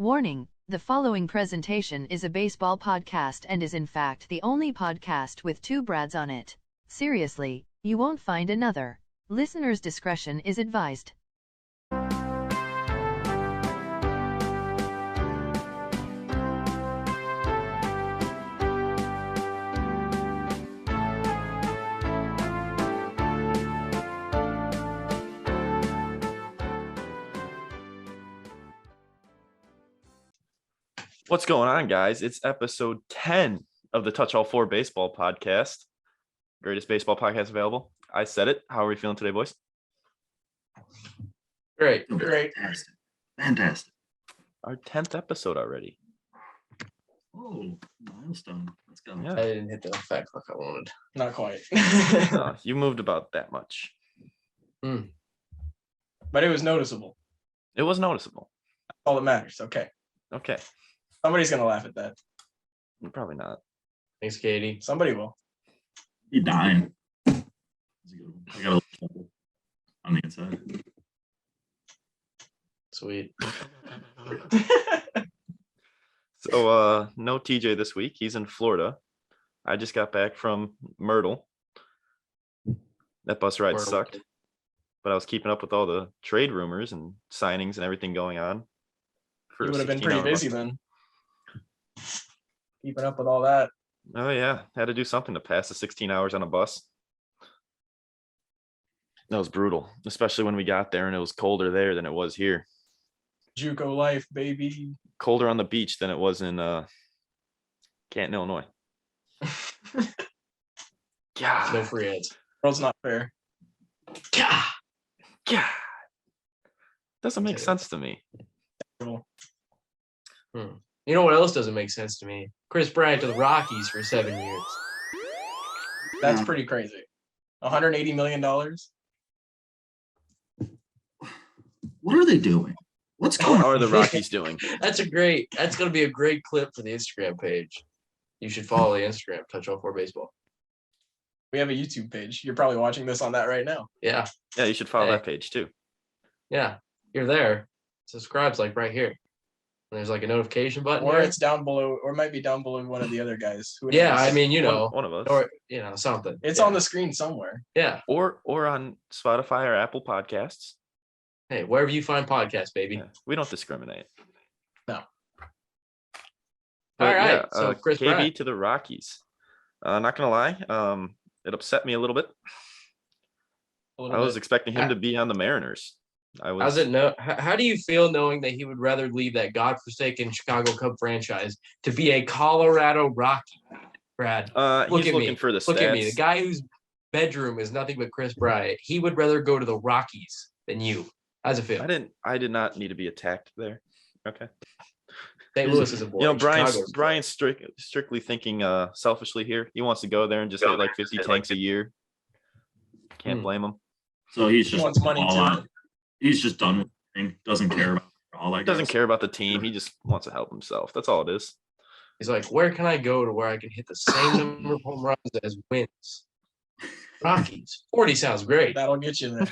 Warning, the following presentation is a baseball podcast and is in fact the only podcast with two Brads on it. Seriously, you won't find another. Listener's discretion is advised. What's going on, guys? It's episode 10 of the TouchAllFour baseball podcast. Greatest baseball podcast available. I said it. How are we feeling today, boys? Great. Fantastic. Our 10th episode already. Oh, milestone. Let's go. Yeah. I didn't hit the fact like I wanted. Not quite. You moved about that much. But it was noticeable. It was noticeable. All that matters. Okay. Okay. Somebody's going to laugh at that. Probably not. Thanks, Katie. Somebody will. You dying. I got a little trouble on the inside. Sweet. So, no TJ this week. He's in Florida. I just got back from Myrtle. That bus ride sucked. But I was keeping up with all the trade rumors and signings and everything going on. You would have been pretty busy then. Keeping up with all that. Oh, yeah. Had to do something to pass the 16 hours on a bus. That was brutal, especially when we got there and it was colder there than it was here. JUCO life, baby. Colder on the beach than it was in Canton, Illinois. God. No free ads. World's not fair. God. Doesn't make sense to me. You know what else doesn't make sense to me? Chris Bryant to the Rockies for 7 years. That's pretty crazy. $180 million. What are they doing? What's going What on? are the Rockies doing? That's going to be a great clip for the Instagram page. You should follow the Instagram, TouchAllFour Baseball. We have a YouTube page. You're probably watching this on that right now. Yeah. Yeah, you should follow that page too. Yeah. You're there. Subscribe's like right here. And there's like a notification button. Or here. it's down below, or it might be down below one of the other guys. Who Yeah, knows? I mean, you know. One of us. Or, something. It's on the screen somewhere. Yeah. Or on Spotify or Apple Podcasts. Hey, wherever you find podcasts, baby. Yeah, we don't discriminate. No. But All right. yeah, So Chris KB Bryant. to the Rockies. Not gonna lie, it upset me a little bit. A I little was bit. expecting him to be on the Mariners. How's it how do you feel knowing that he would rather leave that godforsaken Chicago Cub franchise to be a Colorado Rocky? Brad, He's looking for the stats. look at me. The guy whose bedroom is nothing but Chris Bryant. He would rather go to the Rockies than you. How's it feel? I did not need to be attacked there. Okay. St. Louis is a boy. Brian's strictly thinking selfishly here. He wants to go there and just hit like 50 tanks a year. Can't blame him. So he's He just wants money all too. out. He's just done with the thing. Doesn't care about all that. Doesn't care about the team. He just wants to help himself. That's all it is. He's like, where can I go to where I can hit the same number of home runs as wins? Rockies. 40 sounds great. That'll get you there.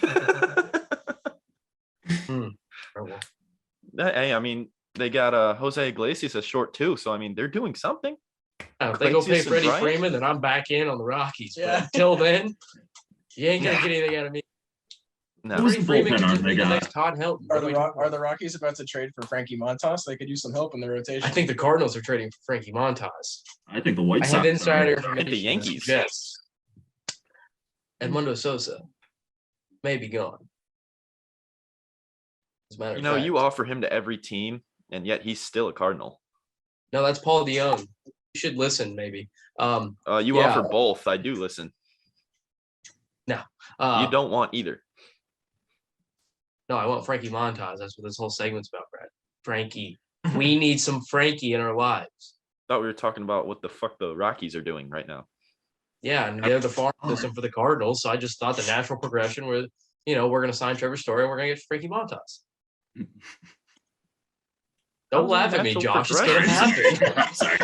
Hey, I mean, they got Jose Iglesias a short too, so I mean, they're doing something. If they go pay Iglesias and Freddie Bryant? Freeman, then I'm back in on the Rockies. But Yeah. until then, you ain't gonna get anything out of me. No, Who's Freddie the Freeman bullpen could arm just they be the got? next Todd Helton. Are the Rockies about to trade for Frankie Montas? They could use some help in the rotation. I think the Cardinals are trading for Frankie Montas. I think the White I Sox. have insider are. information. the Yankees. Yes. Edmundo Sosa may be gone. As a matter of fact. you offer him to every team, and yet he's still a Cardinal. No, that's Paul DeYoung. You should listen, maybe. You Yeah. offer both. I do listen. You don't want either. No, I want Frankie Montas. That's what this whole segment's about, Brad. Frankie. We need some Frankie in our lives. Thought we were talking about what the fuck the Rockies are doing right now. Yeah, and they're the farm system for the Cardinals. So I just thought the natural progression was, we're going to sign Trevor Story and we're going to get Frankie Montas. Don't laugh at me, Natural Josh. It's going to progression. happen. I'm sorry.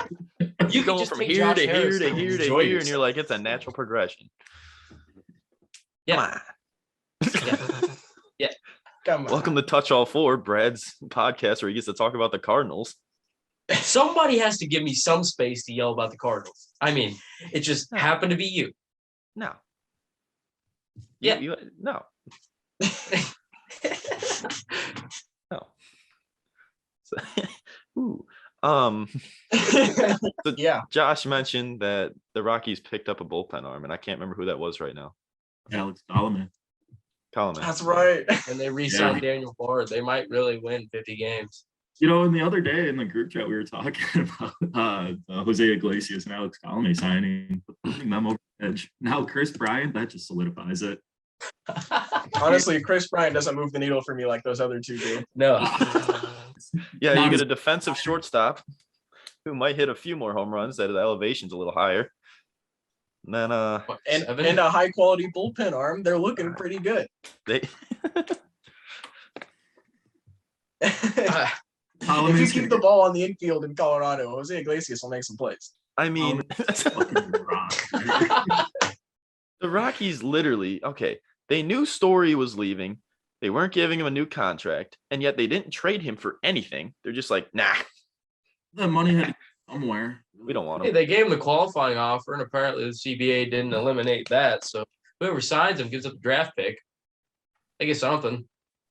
You can Going just from take here Josh to here Harris to and here to enjoy here, and yourself. you're like, it's a natural progression. Yeah. Come on. Yeah. Come on. Welcome to TouchAllFour, Brad's podcast where he gets to talk about the Cardinals. Somebody has to give me some space to yell about the Cardinals. I mean, it just happened to be you. No. Yeah. No. No. So, ooh. So Yeah. Josh mentioned that the Rockies picked up a bullpen arm, and I can't remember who that was right now. Alex Solomon. That's right. And they re-signed Daniel Bard. They might really win 50 games. You know, and the other day in the group chat, we were talking about Jose Iglesias and Alex Colomé signing, putting them over the edge. Now, Chris Bryant, that just solidifies it. Honestly, Chris Bryant doesn't move the needle for me like those other two do. No. Yeah, you get a defensive shortstop who might hit a few more home runs. That elevation's a little higher. And then and a high quality bullpen arm. They're looking pretty good. they If you keep the ball on the infield in Colorado, Jose Iglesias will make some plays. I mean, the Rockies literally, okay, they knew Story was leaving. They weren't giving him a new contract, and yet they didn't trade him for anything. They're just like, nah. The money had to go somewhere. We don't want Hey, him. they gave him the qualifying offer, and apparently the CBA didn't eliminate that. So whoever signs him gives up a draft pick. They get something.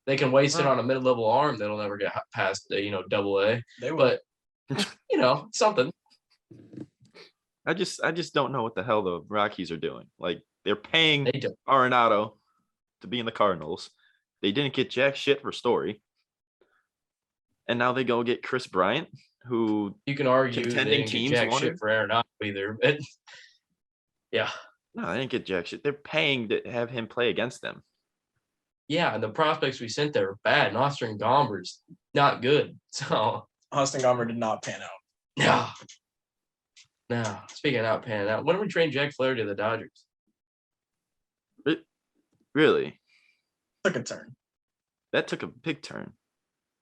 They can waste it on a mid-level arm that'll never get past double A. They will. But something. I just don't know what the hell the Rockies are doing. Like, they're paying They don't. Arenado to be in the Cardinals. They didn't get jack shit for Story. And now they go get Chris Bryant, who You can argue they contending didn't teams get jack wanted. shit for Arenado either, but yeah. no, they didn't get jack shit. They're paying to have him play against them. Yeah, and the prospects we sent there are bad. And Austin Gomber's not good. So Austin Gomber did not pan out. no. Speaking of not panning out, when are we trading Jack Flaherty to the Dodgers? Really? Took a turn. That took a big turn.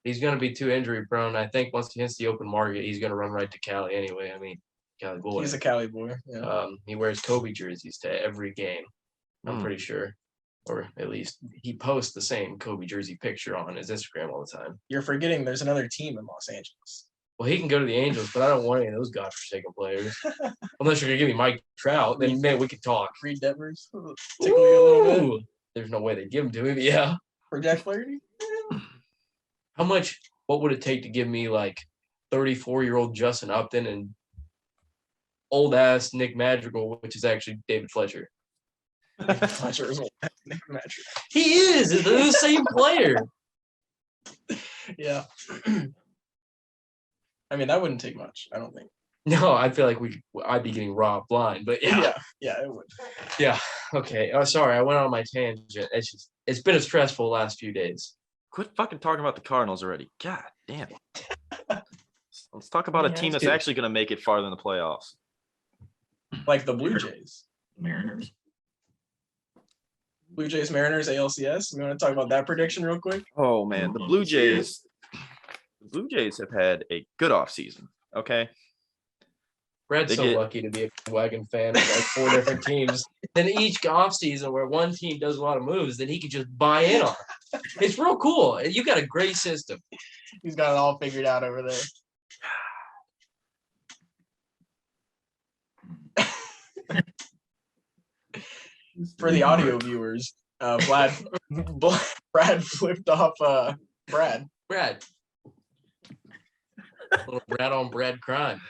He's going to be too injury prone. I think once he hits the open market, he's going to run right to Cali anyway. I mean, Cali boy. He's a Cali boy. Yeah. He wears Kobe jerseys to every game. I'm pretty sure. Or at least he posts the same Kobe jersey picture on his Instagram all the time. You're forgetting there's another team in Los Angeles. Well, he can go to the Angels, but I don't want any of those godforsaken players. Unless you're going to give me Mike Trout, then man, we could talk. Reed Devers. Tickle you a little bit. Ooh, there's no way they'd give him to him. Yeah. For Jack Flaherty? How much? What would it take to give me like 34-year-old Justin Upton and old ass Nick Madrigal, which is actually David Fletcher? Fletcher is old. Nick Madrigal. He is. They're the same player. Yeah. I mean, that wouldn't take much, I don't think. No, I feel like I'd be getting robbed blind, but yeah. Yeah, it would. Yeah. Okay. Oh, sorry. I went on my tangent. It's been a stressful last few days. Quit fucking talking about the Cardinals already. God damn it. Let's talk about a Yeah, team it's that's good. actually going to make it farther in the playoffs. Like the Blue Jays. Mariners. Blue Jays, Mariners, ALCS. You want to talk about that prediction real quick? Oh man, the Blue Jays have had a good offseason. Okay. Brad's They so get- lucky to be a wagon fan of like 4 different teams. Then each offseason where one team does a lot of moves, then he can just buy in on it. It's real cool. You got a great system. He's got it all figured out over there. For the audio viewers, Brad flipped off Brad. Brad. Little Brad on Brad crime.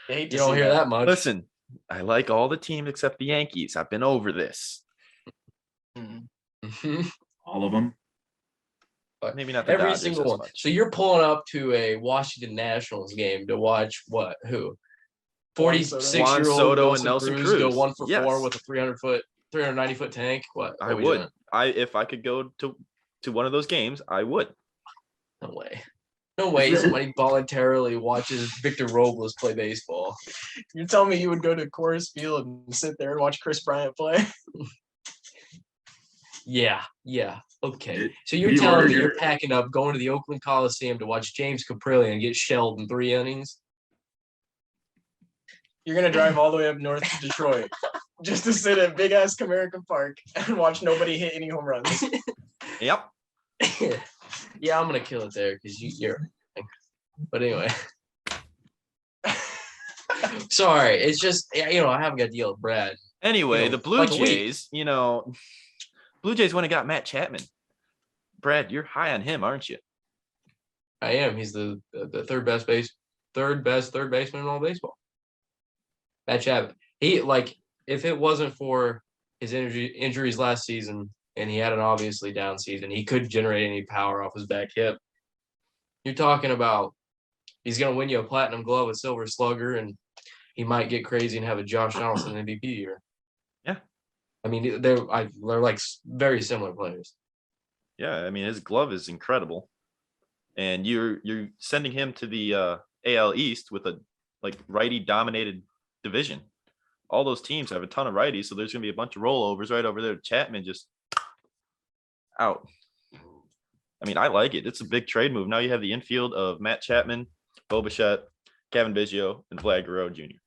I hate to You don't see hear that much. Listen, I like all the teams except the Yankees. I've been over this. Mhm. Mhm. All of them. Maybe not the Every Dodgers single as one. much. So you're pulling up to a Washington Nationals game to watch what? Who? Juan 46-year-old Soto and Nelson Nelson Cruz go Cruz. 1 for Yes. 4 with a 390-foot tank. What? I we would. doing? If I could go to one of those games, I would. No way. No way somebody voluntarily watches Victor Robles play baseball. You're telling me you would go to Coors Field and sit there and watch Chris Bryant play? Yeah. Okay. It- So you're you telling ordered me you're your- packing up, going to the Oakland Coliseum to watch James Caprillion get shelled in 3 innings? You're gonna drive all the way up north to Detroit just to sit at big ass Comerica Park and watch nobody hit any home runs. Yep. Yeah, I'm gonna kill it there because you're. But anyway, sorry. It's just I haven't got to deal with Brad. Anyway, the Blue like a week. Jays, Blue Jays went and got Matt Chapman. Brad, you're high on him, aren't you? I am. He's the third best third baseman in all baseball. Matt Chapman. If it wasn't for his injuries last season, and he had an obviously down season, he could generate any power off his back hip. You're talking about he's going to win you a platinum glove, a silver slugger, and he might get crazy and have a Josh Donaldson MVP year. Yeah. I mean, they're like very similar players. Yeah, I mean, his glove is incredible. And you're sending him to the AL East with a righty-dominated division. All those teams have a ton of righties, so there's going to be a bunch of rollovers right over there. Chapman just out. I mean, I like it. It's a big trade move. Now you have the infield of Matt Chapman, Bo Bichette, Kevin Biggio, and Vlad Guerrero Jr.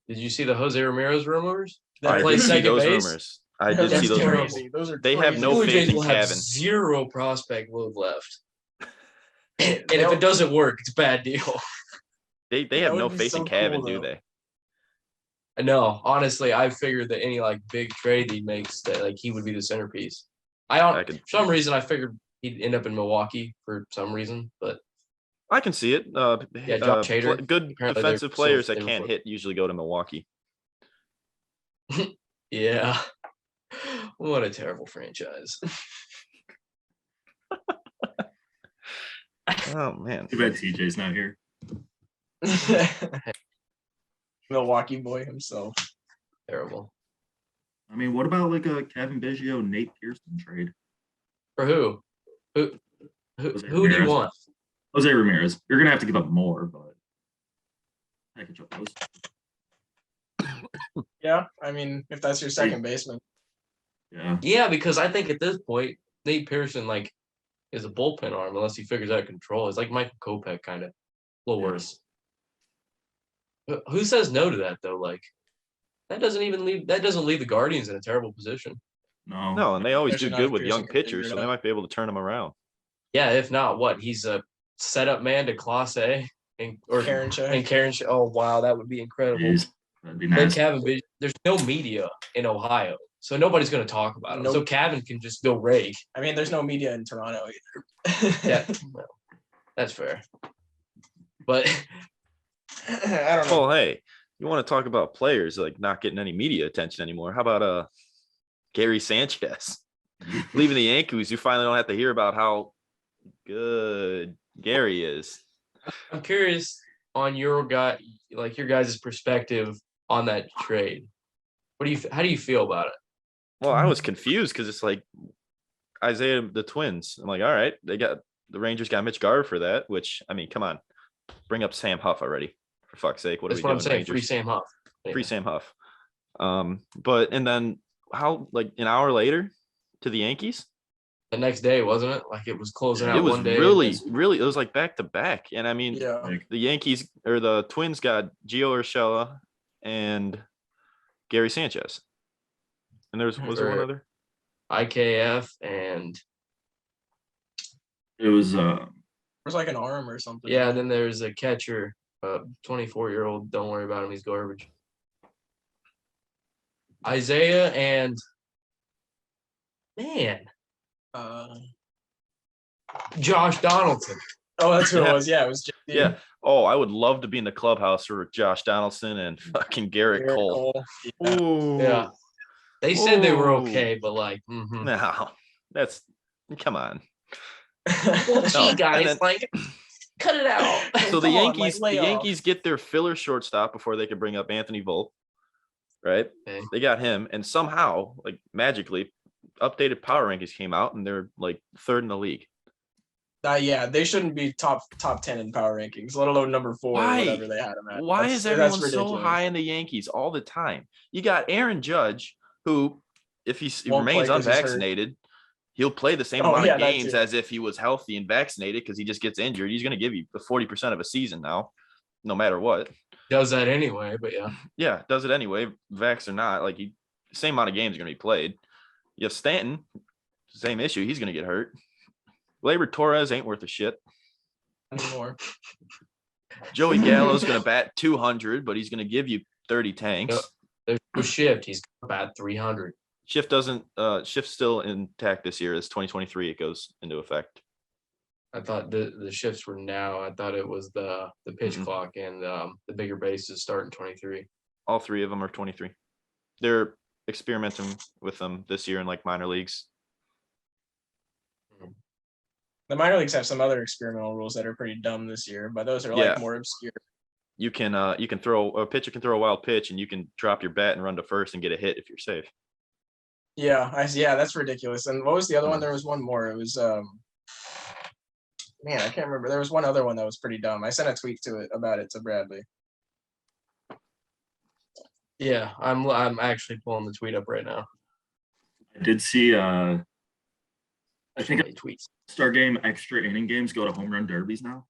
Did you see the Jose Ramirez rumors? I did see those rumors. I did see those rumors. They have no faith in Kevin. Zero prospect move left. And if it doesn't work, it's a bad deal. They have no faith in Kevin, do they? No, honestly, I figured that any big trade he makes that he would be the centerpiece. For some reason I figured he'd end up in Milwaukee for some reason, but I can see it. Josh Hader. Good defensive players that can't hit usually go to Milwaukee. Yeah. What a terrible franchise. Oh man. Too bad TJ's not here. Milwaukee boy himself. Terrible. I mean, what about a Kevin Biggio, Nate Pearson trade? For who? Who do you want? Jose Ramirez. You're gonna have to give up more, but package up those. Yeah, I mean, if that's your second baseman. Yeah. Yeah, because I think at this point, Nate Pearson is a bullpen arm unless he figures out control. It's like Michael Kopech kind of, a little worse. Who says no to that though? That doesn't leave the Guardians in a terrible position. No, and they always do good with young pitchers, so they might be able to turn them around. Yeah, if not, what? He's a setup man to Class A and Karen. Oh wow, that would be incredible. Jeez, that'd be nice. There's no media in Ohio, so nobody's going to talk about him. So Kevin can just go rake. I mean, there's no media in Toronto either. Yeah, well, that's fair. But I don't know. Well, hey, you want to talk about players not getting any media attention anymore? How about Gary Sanchez leaving the Yankees? You finally don't have to hear about how good Gary is. I'm curious on your guys' perspective on that trade. How do you feel about it? Well, I was confused because it's Isaiah, the Twins. I'm all right, the Rangers got Mitch Garver for that, which, I mean, come on, bring up Sam Huff already, for fuck's sake. That's what I'm saying. Rangers? Free Sam Huff. Yeah. Free Sam Huff. And then how, an hour later to the Yankees? The next day, wasn't it? It was closing out one day. It was really, it was back to back. And I mean, yeah. The Yankees or the Twins got Gio Urshela and Gary Sanchez. And was there one other? IKF and it was an arm or something. Yeah, and then there's a catcher, 24-year-old. Don't worry about him, he's garbage. Isaiah and Josh Donaldson. Oh, that's who it was. Yeah, it was. Yeah. Oh, I would love to be in the clubhouse for Josh Donaldson and fucking Garrett Cole. Yeah. Ooh. Yeah. They said they were okay, but no, that's come on. Well, gee, guys, cut it out. So the Yankees get their filler shortstop before they could bring up Anthony Volpe, right? Okay. They got him, and somehow, magically, updated power rankings came out, and they're third in the league. Yeah, they shouldn't be top 10 in power rankings, let alone number 4 or whatever they had them at. Why is everyone so high in the Yankees all the time? You got Aaron Judge, who, if he remains unvaccinated, he'll play the same amount of games as if he was healthy and vaccinated because he just gets injured. He's going to give you the 40% of a season now, no matter what. Does that anyway, but yeah. Yeah, does it anyway, vax or not. Same amount of games are going to be played. You have Stanton, same issue. He's going to get hurt. Gleyber Torres ain't worth a shit. Anymore. Joey Gallo's going to bat 200, but he's going to give you 30 tanks. Yep. There's no shift. He's going to bat 300. Shift's still intact this year. It's 2023. It goes into effect. I thought the shifts were now. I thought it was the pitch clock and the bigger bases start in 23. All three of them are 23. They're experimenting with them this year in like minor leagues. The minor leagues have some other experimental rules that are pretty dumb this year, but those are like more obscure. You can throw a pitcher can throw a wild pitch and you can drop your bat and run to first and get a hit if you're safe. Yeah, that's ridiculous. And what was the other one? There was one more. It was man, I can't remember. There was one other one that was pretty dumb. I sent a tweet about it to Bradley. Yeah, I'm actually pulling the tweet up right now. I did see I think tweets. Star game extra inning games go to home run derbies now.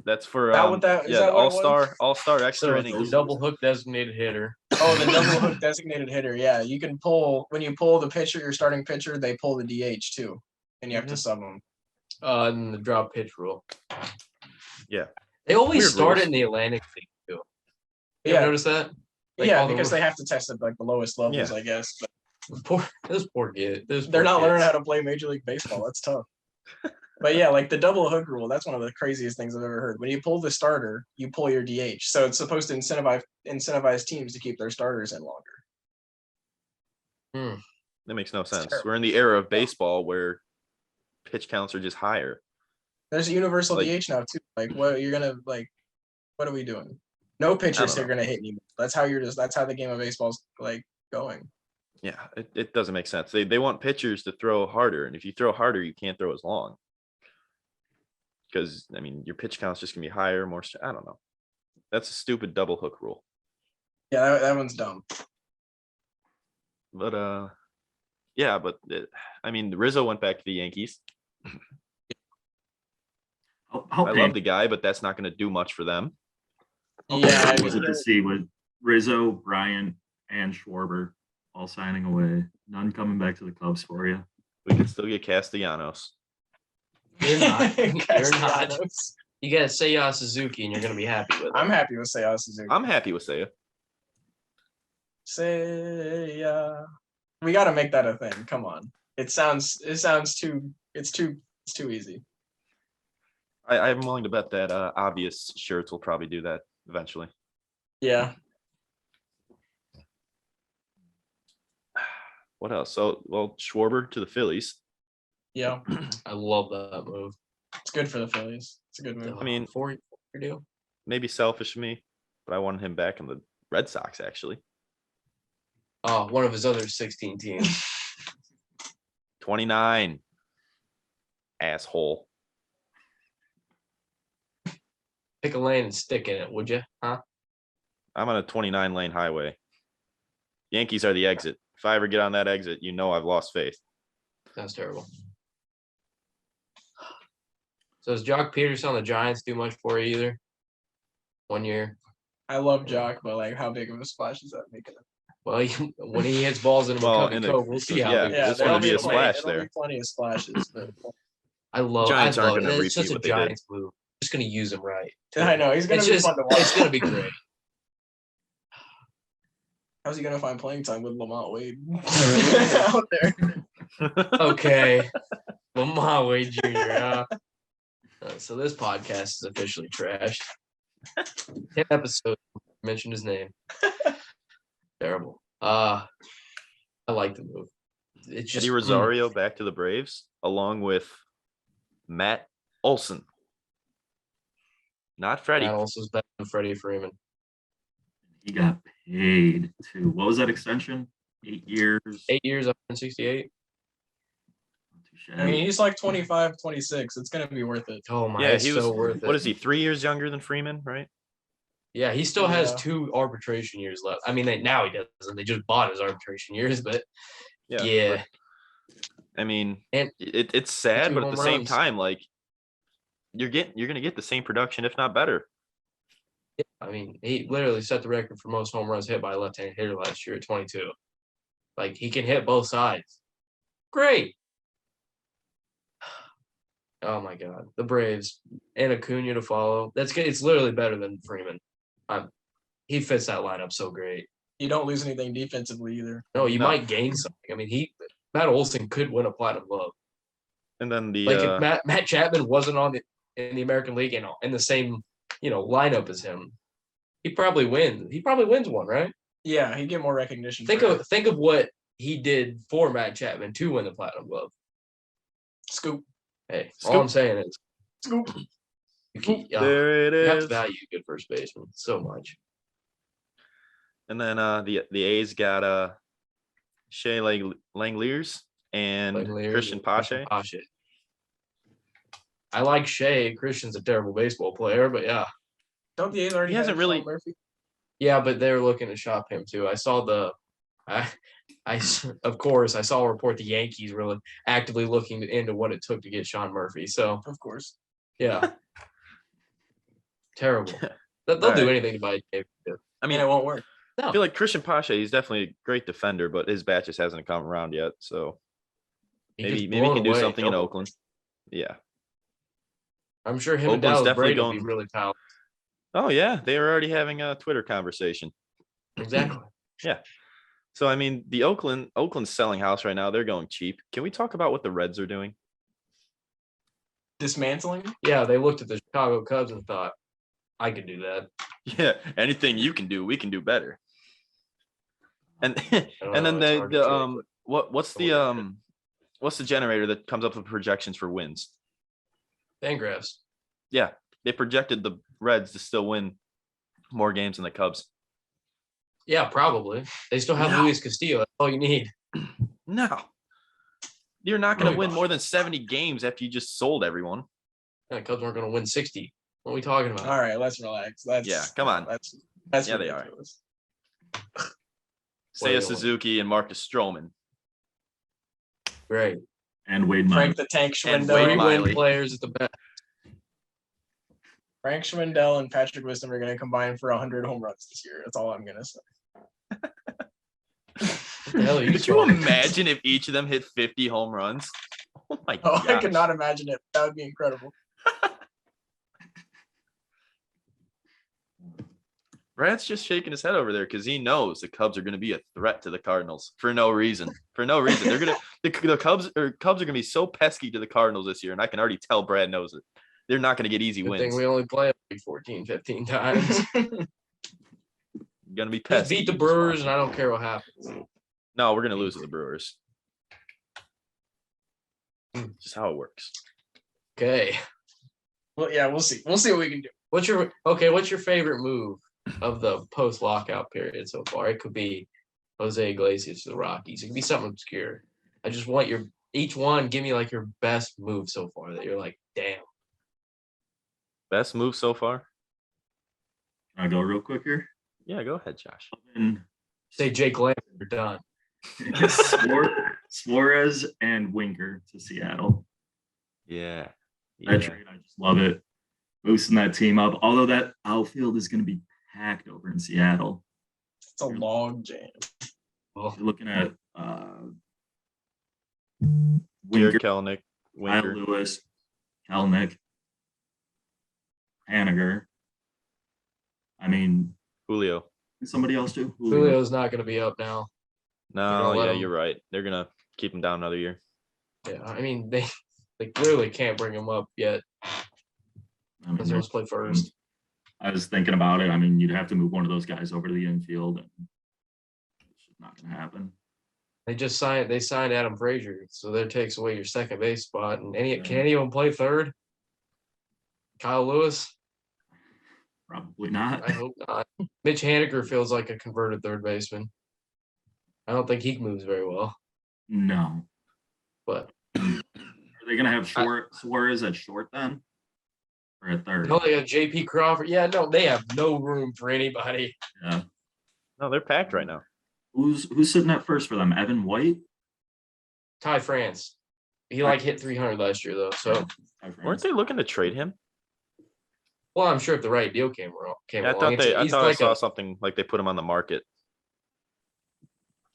That's for all-star extra innings. The double hook designated hitter. Oh, the double hook designated hitter. Yeah, you can pull when you pull the pitcher, your starting pitcher, they pull the DH too, and you have to sub them. And the drop pitch rule. Yeah, they always start in the Atlantic League too. You ever notice that? Like because they have to test at like the lowest levels, I guess. But those poor kids. They're not learning how to play Major League Baseball. That's tough. But yeah, like the double hook rule, that's one of the craziest things I've ever heard. When you pull the starter, you pull your DH. So it's supposed to incentivize teams to keep their starters in longer. That makes no sense. We're in the era of baseball where pitch counts are just higher. There's a universal DH now too. Like what are we doing? No pitchers are gonna hit anymore. That's how the game of baseball's like going. Yeah, it doesn't make sense. They want pitchers to throw harder, and if you throw harder, you can't throw as long. Because, I mean, your pitch count's just going to be higher, more. I don't know. That's a stupid double hook rule. Yeah, that one's dumb. But, I mean, Rizzo went back to the Yankees. I love the guy, but that's not going to do much for them. Yeah, was it to see with Rizzo, Bryant, and Schwarber all signing away? None coming back to the Cubs for you. We can still get Castellanos. You're not. You're not. You got Seiya Suzuki, and you're going to be happy with it. I'm happy with Seiya Suzuki. I'm happy with Seiya. Seiya. We got to make that a thing. Come on. It sounds too. It's too easy. I'm willing to bet that obvious shirts will probably do that eventually. Yeah. What else? So, Schwarber to the Phillies. Yeah. I love that move. It's good for the Phillies. It's a good move. I mean, for deal. Maybe selfish of me, but I wanted him back in the Red Sox, actually. Oh, one of his other 16 teams. 29. Asshole. Pick a lane and stick in it, would you? Huh? I'm on a 29 lane highway. Yankees are the exit. If I ever get on that exit, you know I've lost faith. That's terrible. So does Jock Peterson on the Giants do much for you either? 1 year. I love Jock, but like, how big of a splash is that making? Well, when he hits balls in McCovey Cove, we'll see how. There's going to be a splash there. There'll be plenty of splashes. But I love. Giants aren't going to it. repeat It's such a what they did. Giants move. Just going to use him right. I know he's going to be fun to watch. It's going to be great. How's he going to find playing time with Lamont Wade out there? Okay, Lamont Wade Jr. So this podcast is officially trashed. 10 episodes mentioned his name. Terrible. I like the move. It's just Eddie Rosario back to the Braves, along with Matt Olson. Not Freddie. Matt Olson's better than Freddie Freeman. He got paid too. What was that extension? 8 years. 8 years, 168. I mean, he's like 25, 26. It's going to be worth it. Oh my, yeah, he was. so worth it. What is he? 3 years younger than Freeman, right? Yeah, he still has 2 arbitration years left. I mean, now he doesn't. They just bought his arbitration years, but yeah. But, I mean, and it's sad, 2 but at the home same runs. time, like you're going to get the same production, if not better. I mean, he literally set the record for most home runs hit by a left-handed hitter last year at 22. Like, he can hit both sides. Great. Oh my God, the Braves and Acuna to follow. That's good. It's literally better than Freeman. He fits that lineup so great. You don't lose anything defensively either. No, you No. might gain something. I mean, Matt Olson could win a Platinum Glove. And then the Like if Matt Chapman wasn't in the American League and in the same lineup as him, he probably wins. He probably wins one, right? Yeah, he'd get more recognition. Think of what he did for Matt Chapman to win the Platinum Glove. Scoop. Hey, Scoop. all I'm saying is, Scoop. there it you have to is. value a good first baseman so much. And then the A's got Shea Langeliers and Langeliers Christian and Pache. I like Shea. Christian's a terrible baseball player, but yeah. Don't the A's already He hasn't have really- Sean Murphy? Yeah, but they're looking to shop him too. I saw of course, I saw a report the Yankees were actively looking into what it took to get Sean Murphy. So, Of course. yeah. Terrible. They'll All do right. anything to buy David. I I mean, mean, it won't work. I feel like Christian Pache, he's definitely a great defender, but his bat just hasn't come around yet. So maybe he can do something in Oakland. Yeah. I'm sure him and Oakland's Dallas definitely Braid will be going- really powerful. Oh yeah, they are already having a Twitter conversation. Exactly. So I mean, the Oakland's selling house right now. They're going cheap. Can we talk about what the Reds are doing? Dismantling? Yeah, they looked at the Chicago Cubs and thought, I could do that. Yeah, anything you can do, we can do better. And I don't and know, then it's hard to say, but what's the generator that comes up with projections for wins? Fangraphs. Yeah, they projected the Reds to still win more games than the Cubs. Yeah, probably. They still have No. Luis Castillo. That's all you need. No, you're not going to Really win not. more than 70 games after you just sold everyone. The Cubs aren't going to win 60. What are we talking about? All right, let's relax. Yeah, come on. That's Yeah, they are. ridiculous. Seiya Wait, Suzuki and Marcus Stroman. Great. And Wade Miley. Frank the Tank And Schwindel. Wade Three Miley. win players at the best. Frank Schwindel and Patrick Wisdom are going to combine for 100 home runs this year. That's all I'm going to say. What the hell are you Could you smoking? imagine if each of them hit 50 home runs? Oh my Oh, god! I could not imagine it. That would be incredible. Brad's just shaking his head over there because he knows the Cubs are going to be a threat to the Cardinals for no reason. For no reason, they're gonna the Cubs are going to be so pesky to the Cardinals this year, and I can already tell Brad knows it. They're not going to get easy Good wins. thing we only play like 14, 15 times. Going to be Just pesky. beat the Brewers, and I don't care what happens. No, we're going to lose to the Brewers. Just how it works. Okay. Well, yeah, we'll see. We'll see what we can do. What's your favorite move of the post lockout period so far? It could be Jose Iglesias to the Rockies. It could be something obscure. I just want each one. Give me like your best move so far that you're like, damn. Best move so far? I'll go real quick here. Yeah, go ahead, Josh. And Say Jake Lamb, you're done. Suarez and Winker to Seattle. Yeah. That trade, I just love it. Boosting that team up. Although that outfield is going to be packed over in Seattle. It's a log jam. Well, You're looking at Garrett Winker, Kelenic, Kyle Winker. Lewis, Kelnick, Haniger. I mean, Julio. somebody else too. Julio's not going to be up now. No, gonna let yeah, him- you're right. They're going to keep him down another year. Yeah, I mean they clearly can't bring him up yet I because he mean, wants to play first. I was thinking about it. I mean, you'd have to move one of those guys over to the infield, and it's just not going to happen. They signed Adam Frazier, so that takes away your second base spot. And can any of them play third? Kyle Lewis? Probably not. I hope not. Mitch Haniger feels like a converted third baseman. I don't think he moves very well, No. but Are they going to have Suarez at short then? Or at third? no, they got JP Crawford. Yeah, no, they have no room for anybody. Yeah. No, they're packed right now. Who's sitting at first for them? Evan White? Ty France. He hit 300 last year though. So Weren't they looking to trade him? well, I'm sure if the right deal came Yeah, I along. thought He's I like saw something like they put him on the market.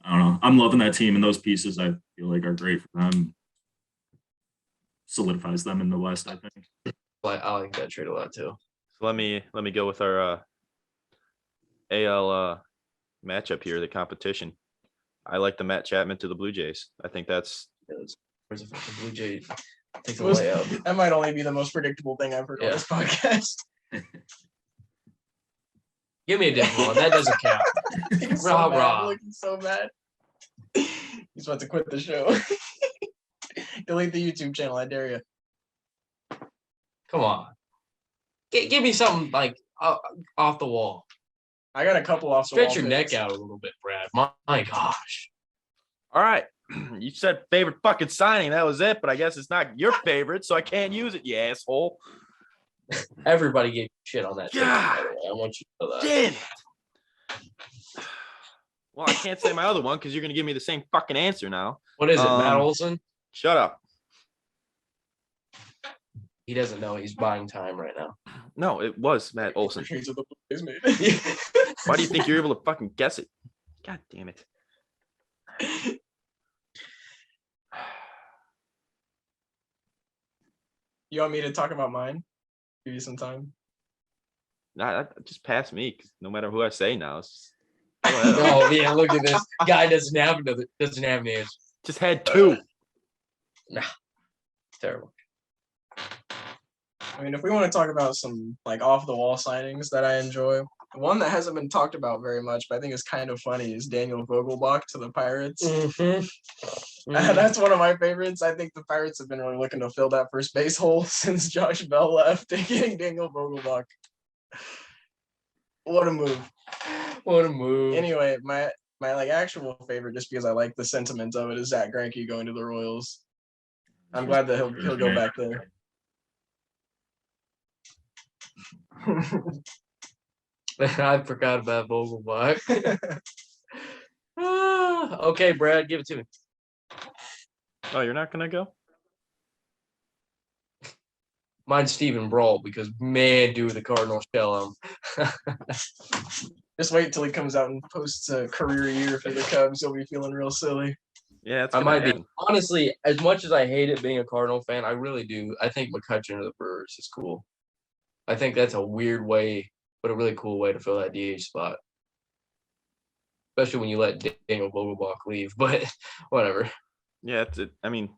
I don't know. I'm loving that team, and those pieces I feel like are great for them. solidifies them in the West, I think. I like that trade a lot too. So let me go with our AL matchup here, the competition. I like the Matt Chapman to the Blue Jays. I think that's Where's the fucking Blue Jay? Take the Was- layout. That might only be the most predictable thing I've heard on Yeah. this podcast. Give me a different one. That doesn't count. He's so Rah, mad, rah. looking so bad. He's about to quit the show. Delete the YouTube channel, I dare you. Come on. Give me something like off the wall. I got a couple off the Stretch wall your neck picks. out a little bit, Brad. My gosh. all right. You said favorite fucking signing. That was it, but I guess it's not your favorite, so I can't use it, you asshole. Everybody gave shit on that. God. By the way. I want you to know that. Damn it. Well, I can't say my other one because you're gonna give me the same fucking answer now. What is it, Matt Olson? Shut up. He doesn't know he's buying time right now. No, it was Matt Olson. Shades of the Blues, mate. Why do you think you're able to fucking guess it? God damn it. You want me to talk about mine? Give you some time. Nah, just pass me. 'Cause no matter who I say now, it's just, go ahead. Oh yeah, look at this guy doesn't have an answer. Just had two. Terrible. I mean, if we want to talk about some like off the wall signings that I enjoy, one that hasn't been talked about very much, but I think is kind of funny, is Daniel Vogelbach to the Pirates. That's one of my favorites. I think the Pirates have been really looking to fill that first base hole since Josh Bell left. They're getting Daniel Vogelbach. What a move! What a move. Anyway, my like actual favorite, just because I like the sentiment of it, is Zach Greinke going to the Royals. I'm glad that he'll go back there. I forgot about Vogelbach. Okay, Brad, give it to me. Oh, you're not gonna go? Mine's Steven Brault because man, do the Cardinals shell him. Just wait till he comes out and posts a career year for the Cubs. He'll be feeling real silly. Yeah, it's I gonna might be. happen. Honestly, as much as I hate it being a Cardinal fan, I really do. I think McCutcheon of the Brewers is cool. I think that's a weird way, but a really cool way to fill that DH spot. Especially when you let Daniel Vogelbach leave, but whatever. Yeah, I mean,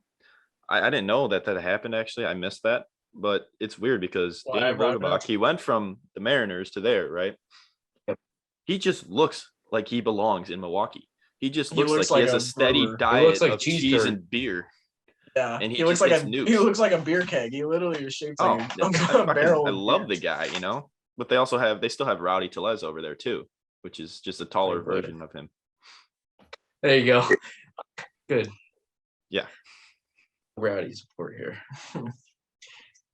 I didn't know that happened, actually. I missed that. But it's weird because Why Daniel brought it up? Vogelbach, he went from the Mariners to there, right? Yep. He just looks like he belongs in Milwaukee. He just He looks looks like he like has a a steady brewer. He diet looks like of cheese cheese curd. and beer. Yeah, And he looks just like hits nukes. he looks like a beer keg. He literally is shaped Oh, like I a barrel. I of love beer. the guy, you know. But they still have Rowdy Tellez over there too, which is just a taller Pretty good. version of him. There you go. Good. Yeah. Rowdy support here.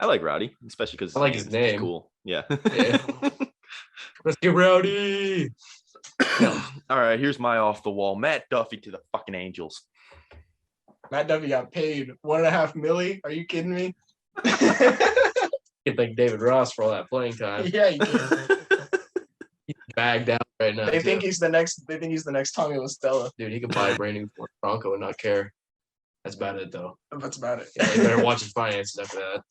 I like Rowdy, especially because I like his name. Cool. Yeah. Yeah. Let's get Rowdy. All right, here's my off the wall. Matt Duffy to the fucking Angels. Matt Duffy got paid $1.5 million. Are you kidding me? Get like David Ross for all that playing time. Yeah, you can. He's bagged out right now. They think too. he's the next. They think he's the next Tommy LaStella. Dude, he could buy a brand new Ford Bronco and not care. That's about it though. That's about it. Yeah, you better watch his finances after that.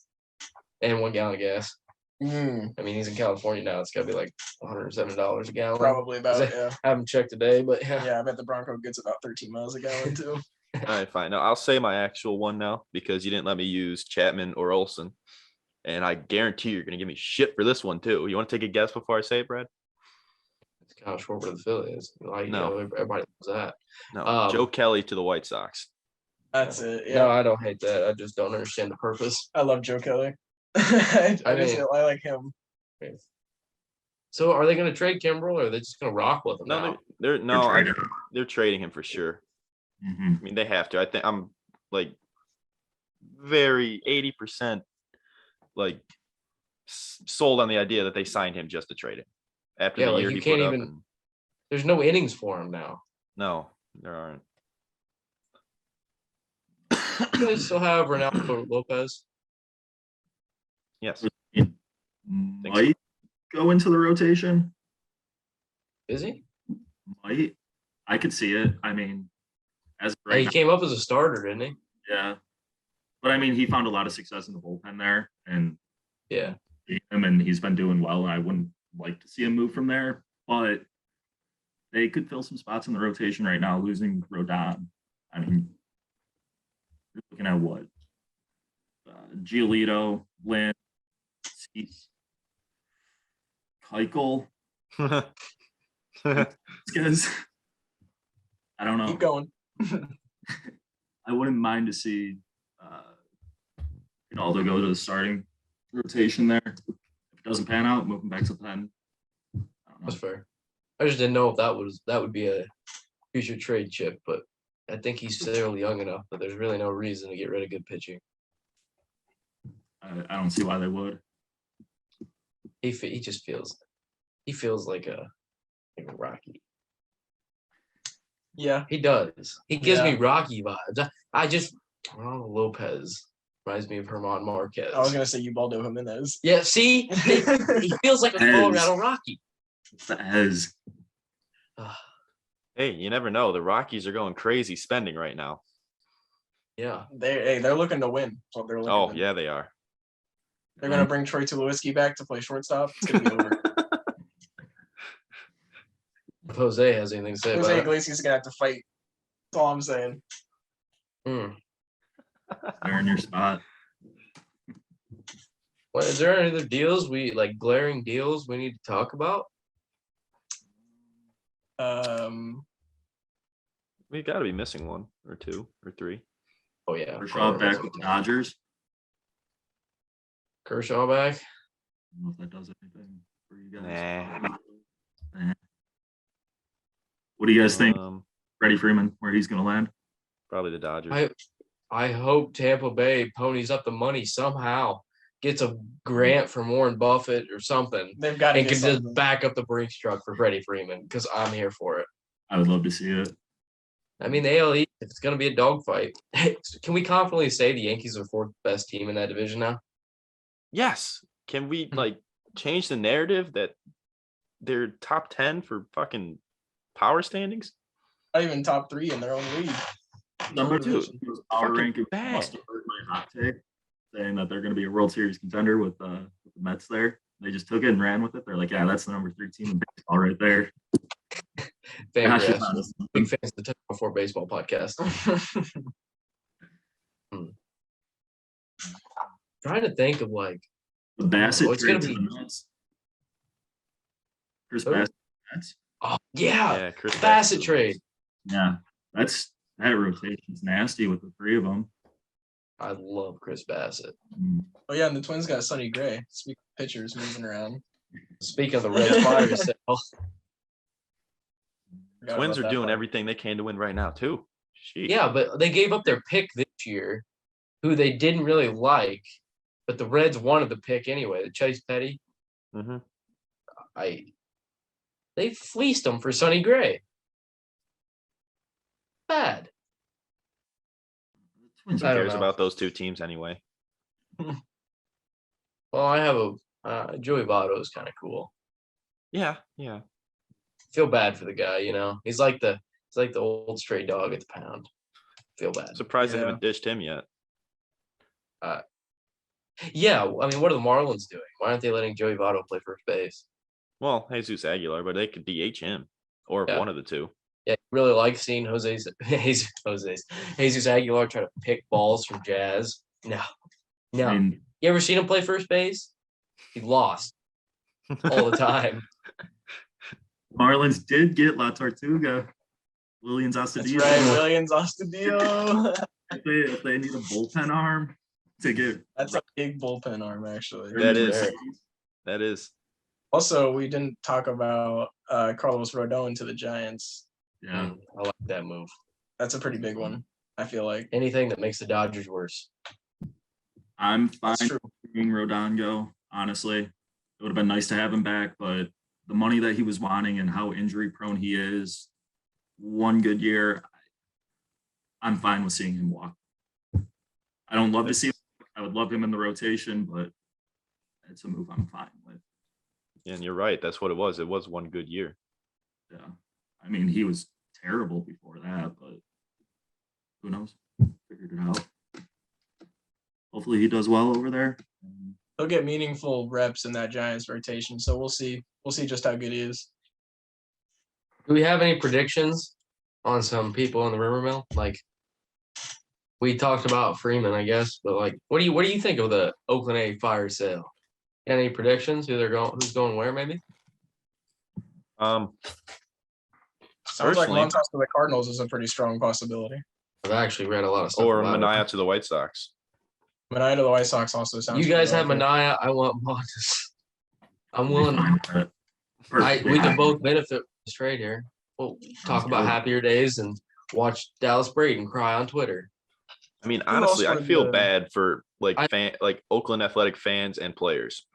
And 1 gallon of gas. Mm, I mean, he's in California now. It's got to be like $107 a gallon. probably about it. Yeah. I haven't checked today, but yeah. Yeah, I bet the Bronco gets about 13 miles a gallon too. All right, fine. Now I'll say my actual one now because you didn't let me use Chapman or Olson. And I guarantee you're gonna give me shit for this one too. You want to take a guess before I say it, Brad? It's kind of short for the Phillies. Like, No. you know, everybody knows that. No, Joe Kelly to the White Sox. That's it. No, Yeah, I don't hate that. I just don't understand the purpose. I love Joe Kelly. I like him. So are they going to trade Kimbrel or are they just going to rock with him No, now? they're trading him for sure. Mhm. I mean, they have to. I think I'm like very 80% like sold on the idea that they signed him just to trade him after Yeah, the like, year you he can't put up. even- And, There's no innings for him now. no, there aren't. Do they still have Ronaldo Lopez? Yes. Might go into the rotation. Is he? Might. I could see it. I mean, as of Hey, right he now, came up as a starter, didn't he? yeah. But I mean, he found a lot of success in the bullpen there, and Yeah. and he's been doing well. I wouldn't like to see him move from there, but they could fill some spots in the rotation right now. Losing Rodon, I mean, you're looking at what? Giolito, Lynn, Cease, Keuchel, guys. I don't know. Keep going. I wouldn't mind to see Ronaldo go to the starting rotation there. If it doesn't pan out, move him back to the pen. I don't know. That's fair. I just didn't know if that would be a future trade chip, but I think he's still young enough that there's really no reason to get rid of good pitching. I don't see why they would. He just feels like a Rocky. Yeah. He does. He gives Yeah. me Rocky vibes. Lopez reminds me of Herman Marquez. I was gonna say Ubaldo Jimenez. Yeah, see, he feels like a Colorado Rocky. As Hey, you never know. The Rockies are going crazy spending right now. Yeah, They're looking to win. That's what they're looking Oh, to. yeah, they are. They're gonna bring Troy Tulowitzki back to play shortstop. It's gonna be over. if Jose has anything to say Jose about Iglesias is gonna have to fight. That's all I'm saying. it. they're in your spot. What is there any other deals glaring deals we need to talk about? We got to be missing one or two or three. Oh yeah, Kershaw back with the Dodgers. Kershaw back. I don't know if that does anything for you guys. Nah. What do you guys think? Um, Freddie Freeman, where he's going to land? probably the Dodgers. I hope Tampa Bay ponies up the money somehow, gets a grant from Warren Buffett or something, They've got to and get can just something. back up the Brinks truck for Freddie Freeman because I'm here for it. I would love to see it. I mean, the AL East, if it's going to be a dogfight, can we confidently say the Yankees are fourth best team in that division now? Yes. Can we change the narrative that they're top 10 for fucking power standings? Not even top 3 in their own league. Number Dude, two, power fucking ranking bad. must have heard my hot take saying that they're going to be a World Series contender with the Mets there. They just took it and ran with it. They're like, yeah, that's the number 3 team in baseball right there. Gosh, Fangraphs, big fans of the TouchAllFour baseball podcast. Trying to think of the Bassett it's gonna trade to be- the Mets. Chris Who? Bassett. Mets. oh yeah, Yeah, Chris Bassett trade. Yeah, that rotation's nasty with the 3 of them. I love Chris Bassett. Oh yeah, and the Twins got Sonny Gray. Speaking of pitchers moving around. Speaking of the Red Fire sale, Forgot Twins about are that doing part. everything they can to win right now, too. Sheesh. yeah, but they gave up their pick this year, who they didn't really like, but the Reds wanted the pick anyway. The Chase Petty, Mm-hmm. they fleeced them for Sonny Gray. Bad. Twins Who I don't cares know. about those two teams anyway? Well, I have Joey Votto is kind of cool. Yeah, yeah. Feel bad for the guy, He's like the old stray dog at the pound. Feel bad. Surprised they Yeah. haven't dished him yet. Yeah, I mean, what are the Marlins doing? Why aren't they letting Joey Votto play first base? Well, Jesus Aguilar, but they could DH him or Yeah. one of the two. Yeah, really like seeing Jesus Aguilar try to pick balls from Jazz. No. I mean, You ever seen him play first base? He lost all the time. Marlins did get La Tortuga, Williams That's Astudillo. right, Williams Astudillo. If they need a bullpen arm to get That's a big bullpen arm, actually. That is. Very. That is. Also, we didn't talk about Carlos Rodon to the Giants. yeah. I like that move. That's a pretty big one, I feel like. Anything that makes the Dodgers worse. I'm fine That's true. seeing Rodon go, honestly. It would have been nice to have him back, but the money that he was wanting and how injury prone he is, one good year, I'm fine with seeing him walk. I don't love to see him. I would love him in the rotation, but it's a move I'm fine with. And you're right. That's what it was. It was one good year. Yeah. I mean, he was terrible before that, but who knows? Figured it out. Hopefully he does well over there. He'll get meaningful reps in that Giants rotation, so we'll see. We'll see just how good he is. Do we have any predictions on some people in the rumor mill? Like, we talked about Freeman, I guess, but like, what do you think of the Oakland A fire sale? Any predictions? Who's going where? Maybe. Sounds like Personally- Montas to the Cardinals is a pretty strong possibility. I've actually read a lot of stuff. Or about Mania it. to the White Sox. Mania to the White Sox also sounds. You guys have really good. Mania. I want Montas. I'm I'll be willing. fine with that. We can both benefit from this trade here. We'll talk about good. happier days and watch Dallas Braden cry on Twitter. I mean, else honestly, I would, feel bad for like Oakland Athletic fans and players.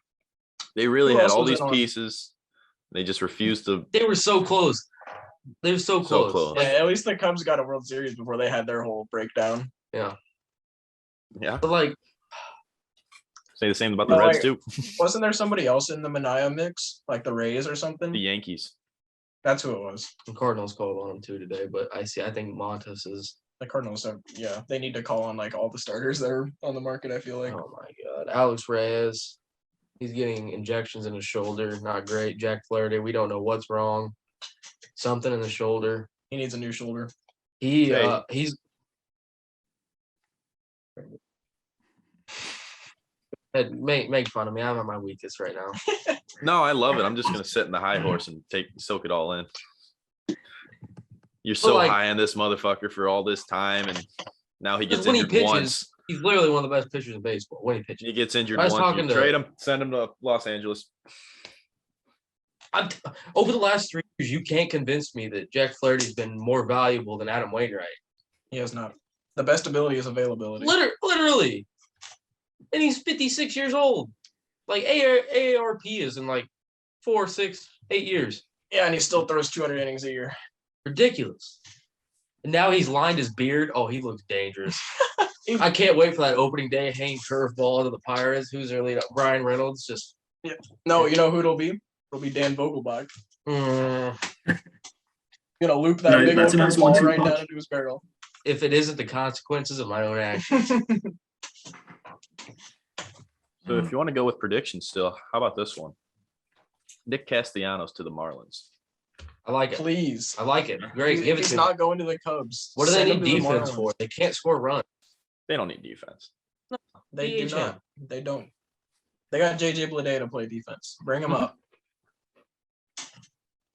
They really Who had else all was these in on- pieces. They just refused to. They were so close. They were so close. close. Yeah, Like, at least the Cubs got a World Series before they had their whole breakdown. yeah. Yeah, But like, say the same about the Well, Reds like- too. Wasn't there somebody else in the Mania mix, like the Rays or something? The Yankees. That's who it was. the Cardinals called on him too today, but I think Montas is. The Cardinals have, yeah, they need to call on like all the starters that are on the market. I feel like. Oh my God, Alex Reyes. He's getting injections in his shoulder. Not great. Jack Flaherty. We don't know what's wrong. Something in the shoulder. He needs a new shoulder. He's make fun of me. I'm at my weakest right now. No, I love it. I'm just gonna sit in the high horse and soak it all in. You're so like- high on this motherfucker for all this time, and now he gets When he injured pitches, once. he's literally one of the best pitchers in baseball. When he pitches, He gets injured I was once. You talking to- trade him, send him to Los Angeles. over the last 3 years, you can't convince me that Jack Flaherty's been more valuable than Adam Wainwright. He has not. The best ability is availability. Literally, and he's 56 years old. Like AARP is in like 4, 6, 8 years. Yeah, and he still throws 200 innings a year. Ridiculous. And now he's lined his beard. Oh, he looks dangerous. I can't wait for that opening day hanging curveball to the Pirates. Who's their lead? Brian Reynolds. Just No, you know who it'll be? It'll be Dan Vogelbach. Gonna loop that Right, big that's old a nice 1-2 ball right punch. down into his barrel. if it isn't the consequences of my own actions. So if you want to go with predictions still, how about this one? Nick Castellanos to the Marlins. I like it. Please. I like it. Great. Give it He's to not me. going to the Cubs. What do they Send him need to the defense Marlins. for? They can't score runs. They don't need defense. They do DH not. They don't. They got JJ Bleday to play defense. Bring him up.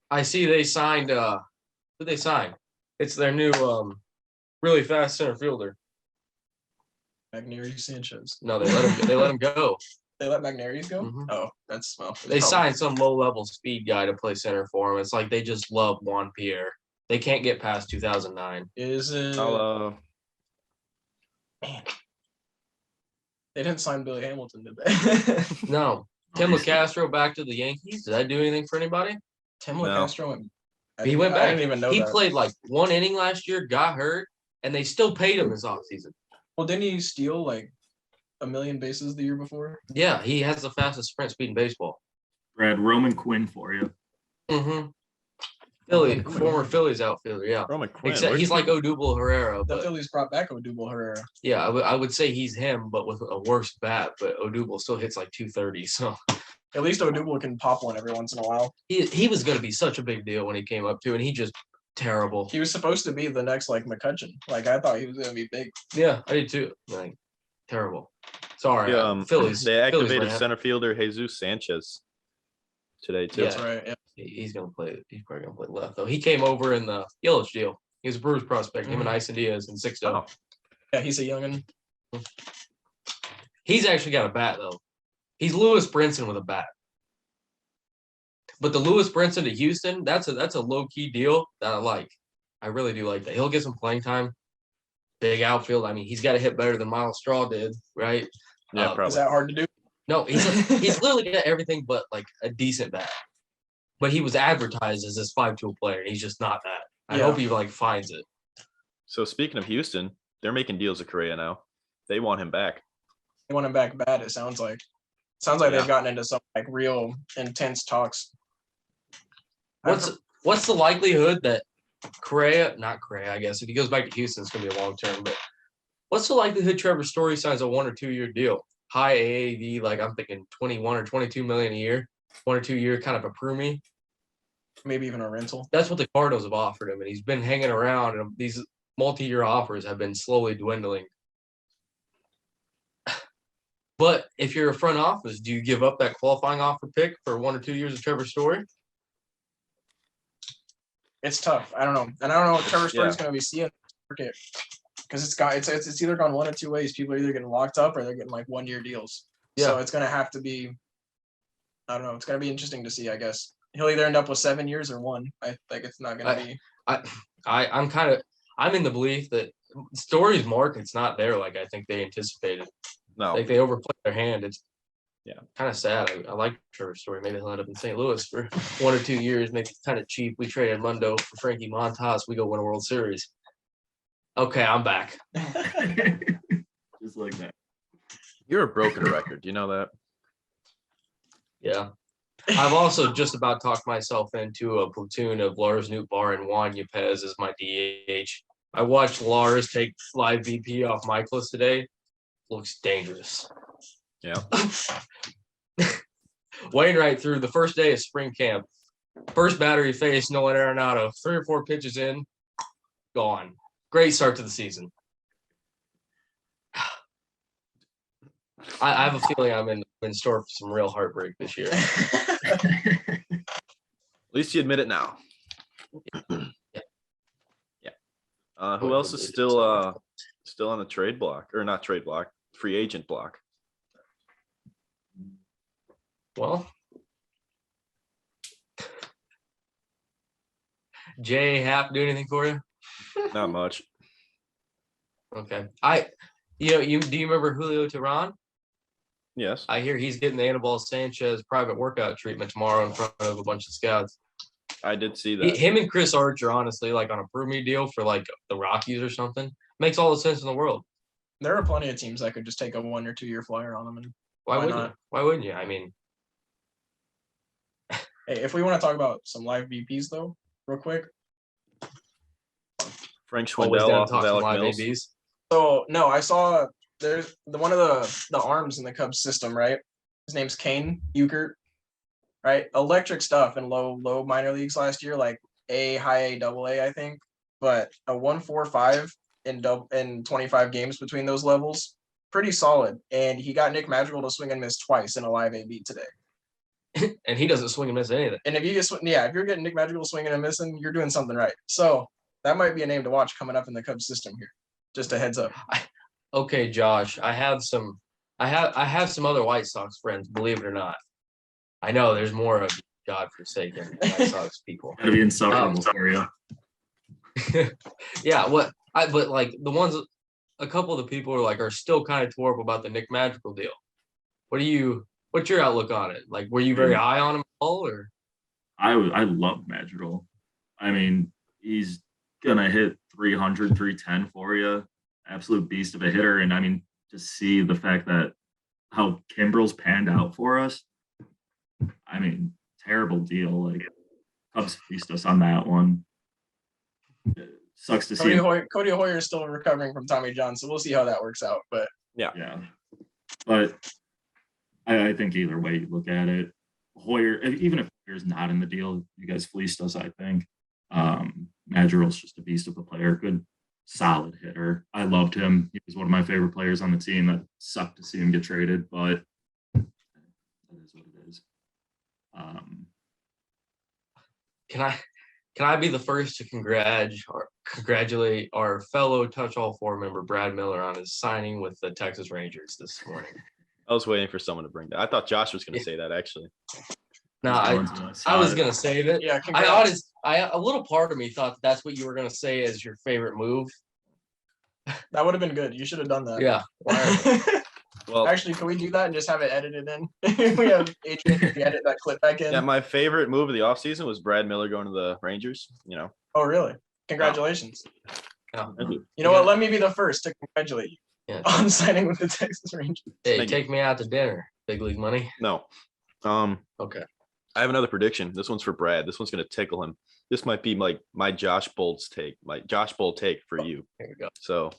I see they signed who they signed? It's their new really fast center fielder. Magneuris Sanchez. No, they let him go. They let Magneuris go? Mhm. Oh, that's well. They signed some low level speed guy to play center for him. It's like they just love Juan Pierre. They can't get past 2009. Is it I'll, man? They didn't sign Billy Hamilton, did they? No. Tim Obviously. LaCastro back to the Yankees. Did that do anything for anybody? Tim No. LaCastro went. He went I back. didn't even know He that. played like one inning last year, got hurt, and they still paid him this offseason. Well, didn't he steal like 1 million bases the year before? Yeah, he has the fastest sprint speed in baseball. Brad, Roman Quinn for you. Mm-hmm. Former Phillies outfielder, yeah. Roman Quinn. Except he's like Odubel Herrera, The but Phillies brought back Odubel Herrera. yeah, I would say he's him, but with a worse bat. But Odubel still hits like 230, so At least Odubel can pop one every once in a while. he was going to be such a big deal when he came up too, and he just terrible. He was supposed to be the next like McCutcheon. Like I thought he was gonna be big. Yeah, I did too. Like terrible. Sorry, Phillies. They Phillies activated ran. center fielder Jesus Sanchez today too. That's right. Yeah. He's gonna play. He's probably gonna play left though. He came over in the Yelich deal. He was a Brewers prospect. Him and Ison Diaz in 6-0. Oh. Yeah, he's a youngin. He's actually got a bat though. He's Lewis Brinson with a bat. But the Lewis Brinson to Houston, that's a low key deal that I like. I really do like that. He'll get some playing time. Big outfield. I mean, he's got to hit better than Miles Straw did, right? Yeah, Is probably. that hard to do? No, he's literally got everything but like a decent bat. But he was advertised as this 5-tool player, and he's just not that. I Yeah. hope he like finds it. So speaking of Houston, they're making deals with Correa now. They want him back. They want him back bad. It sounds like. Sounds like Yeah. they've gotten into some like real intense talks. What's the likelihood that not Correa, I guess if he goes back to Houston, it's gonna be a long term. But What's the likelihood Trevor Story signs a 1 or 2 year deal? High AAV, like I'm thinking 21 or 22 million a year, 1 or 2 year kind of a prove. Maybe even a rental. That's what the Cardinals have offered him, and he's been hanging around, and these multi-year offers have been slowly dwindling. But if you're a front office, do you give up that qualifying offer pick for 1 or 2 years of Trevor Story? It's tough. I don't know, and I don't know what Trevor Story's going to be seeing market because it's either gone one of two ways. People are either getting locked up or they're getting like 1 year deals. Yeah. So it's going to have to be. I don't know. It's going to be interesting to see. I guess he'll either end up with 7 years or 1. I think it's not going to be. I'm in the belief that Story's market's not there like I think they anticipated. No. Like they overplayed their hand. It's kind of sad. I like Trevor Story. Maybe he'll end up in St.Louis for 1 or 2 years. Maybe kind of cheap. We traded Mundo for Frankie Montas. We go win a World Series. Okay, I'm back. Just like that. You're a broken record. You know that? Yeah. I've also just about talked myself into a platoon of Lars Nootbaar and Juan Yepez as my DH. I watched Lars take live VP off Michaelis today. Looks dangerous. Yeah. Wainwright through the first day of spring camp. First batter he faced, Nolan Arenado. 3 or 4 pitches in, gone. Great start to the season. I have a feeling I'm in store for some real heartbreak this year. At least you admit it now. Yeah. Who else is still on the trade block or not trade block, free agent block? Well, Jay Happ do anything for you? Not much. Okay. Do you remember Julio Teheran? Yes. I hear he's getting the Anibal Sanchez private workout treatment tomorrow in front of a bunch of scouts. I did see that. Him and Chris Archer, honestly, like on a prove me deal for like the Rockies or something, makes all the sense in the world. There are plenty of teams that could just take a 1 or 2 year flyer on them. And Why wouldn't not? you? Why wouldn't you? I mean, hey, if we want to talk about some live VPs though, real quick. Frank always Schwindel down off to of talk some Alec live Mills. ABs. So no, I saw there's one of the arms in the Cubs system, right? His name's Kane Euchert, right? Electric stuff in low minor leagues last year, like high A, double A, I think. But a 1.45 in 25 games between those levels, pretty solid. And he got Nick Madrigal to swing and miss twice in a live AB today. And he doesn't swing and miss anything. And if you're getting Nick Madrigal swinging and missing, you're doing something right. So that might be a name to watch coming up in the Cubs system here. Just a heads up. Okay, Josh, I have some other White Sox friends, believe it or not. I know there's more of godforsaken White Sox people. Gotta be insufferable for you. Yeah, but like the ones, a couple of the people are still kind of tore up about the Nick Madrigal deal. What's your outlook on it? Like, were you very high on him at all, or? I love Madrigal. I mean, he's gonna hit 300, 310 for you. Absolute beast of a hitter. And I mean, just see the fact that how Kimbrel's panned out for us. I mean, terrible deal. Like, Cubs feast us on that one. It sucks to see. Cody Hoyer is still recovering from Tommy John, so we'll see how that works out. But yeah. But I think either way you look at it, Hoyer, even if Hoyer's not in the deal, you guys fleeced us, I think. Madrigal's just a beast of a player, good, solid hitter. I loved him. He was one of my favorite players on the team. That sucked to see him get traded, but that is what it is. Can I be the first to congratulate our fellow TouchAllFour member Brad Miller on his signing with the Texas Rangers this morning? I was waiting for someone to bring that. I thought Josh was going to say that actually. No, I was gonna save it. yeah, a little part of me thought that's what you were gonna say as your favorite move. that would have been good. You should have done that. Yeah. Well, actually, can we do that and just have it edited in? We have Adrian edit that clip back in. Yeah, my favorite move of the offseason was Brad Miller going to the Rangers. Oh, really? Congratulations. Oh, you know what? Let me be the first to congratulate you yeah. on signing with the Texas Rangers. Hey, take me out to dinner. Big league money. No. Okay. I have another prediction. This one's for Brad. This one's going to tickle him. This might be like my Josh Bolt take for you. Here we go. So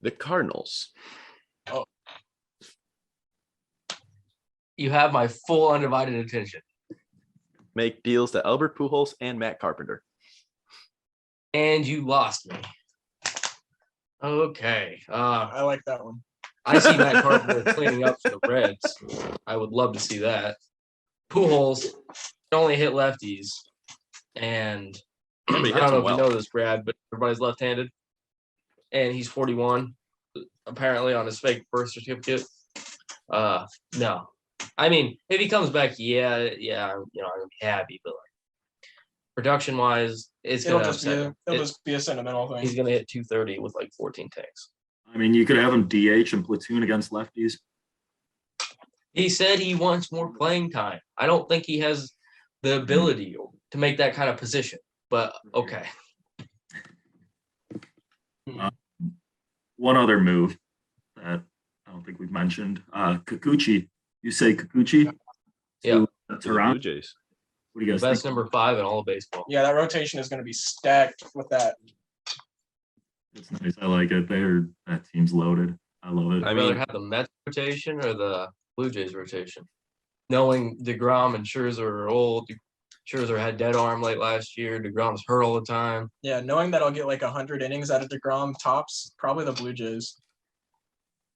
The Cardinals. You have my full undivided attention. Make deals to Albert Pujols and Matt Carpenter. And you lost me. Okay. I like that one. I see Matt Carpenter cleaning up for the Reds. I would love to see that. Pujols can only hit lefties. And Yeah, but he I hits don't know them if you know this, Brad, but everybody's left-handed. And he's 41, apparently, on his fake birth certificate. No. I mean, if he comes back, yeah, I'm gonna be happy, but like production-wise, it'll just be a sentimental thing. He's gonna hit 230 with like 14 takes. I mean, you could have him DH and platoon against lefties. He said he wants more playing time. I don't think he has the ability to make that kind of position, but okay. One other move that I don't think we've mentioned, Kikuchi. You say Kikuchi? Yeah. Toronto. Blue Jays. What do you guys Best think? number 5 in all of baseball. Yeah, that rotation is going to be stacked with that. It's nice. I like it. That team's loaded. I love it. I'd rather have the Mets rotation or the Blue Jays rotation. Knowing DeGrom and Scherzer are old. Scherzer had dead arm late last year. DeGrom's hurt all the time. Yeah, knowing that I'll get like 100 innings out of DeGrom tops, probably the Blue Jays.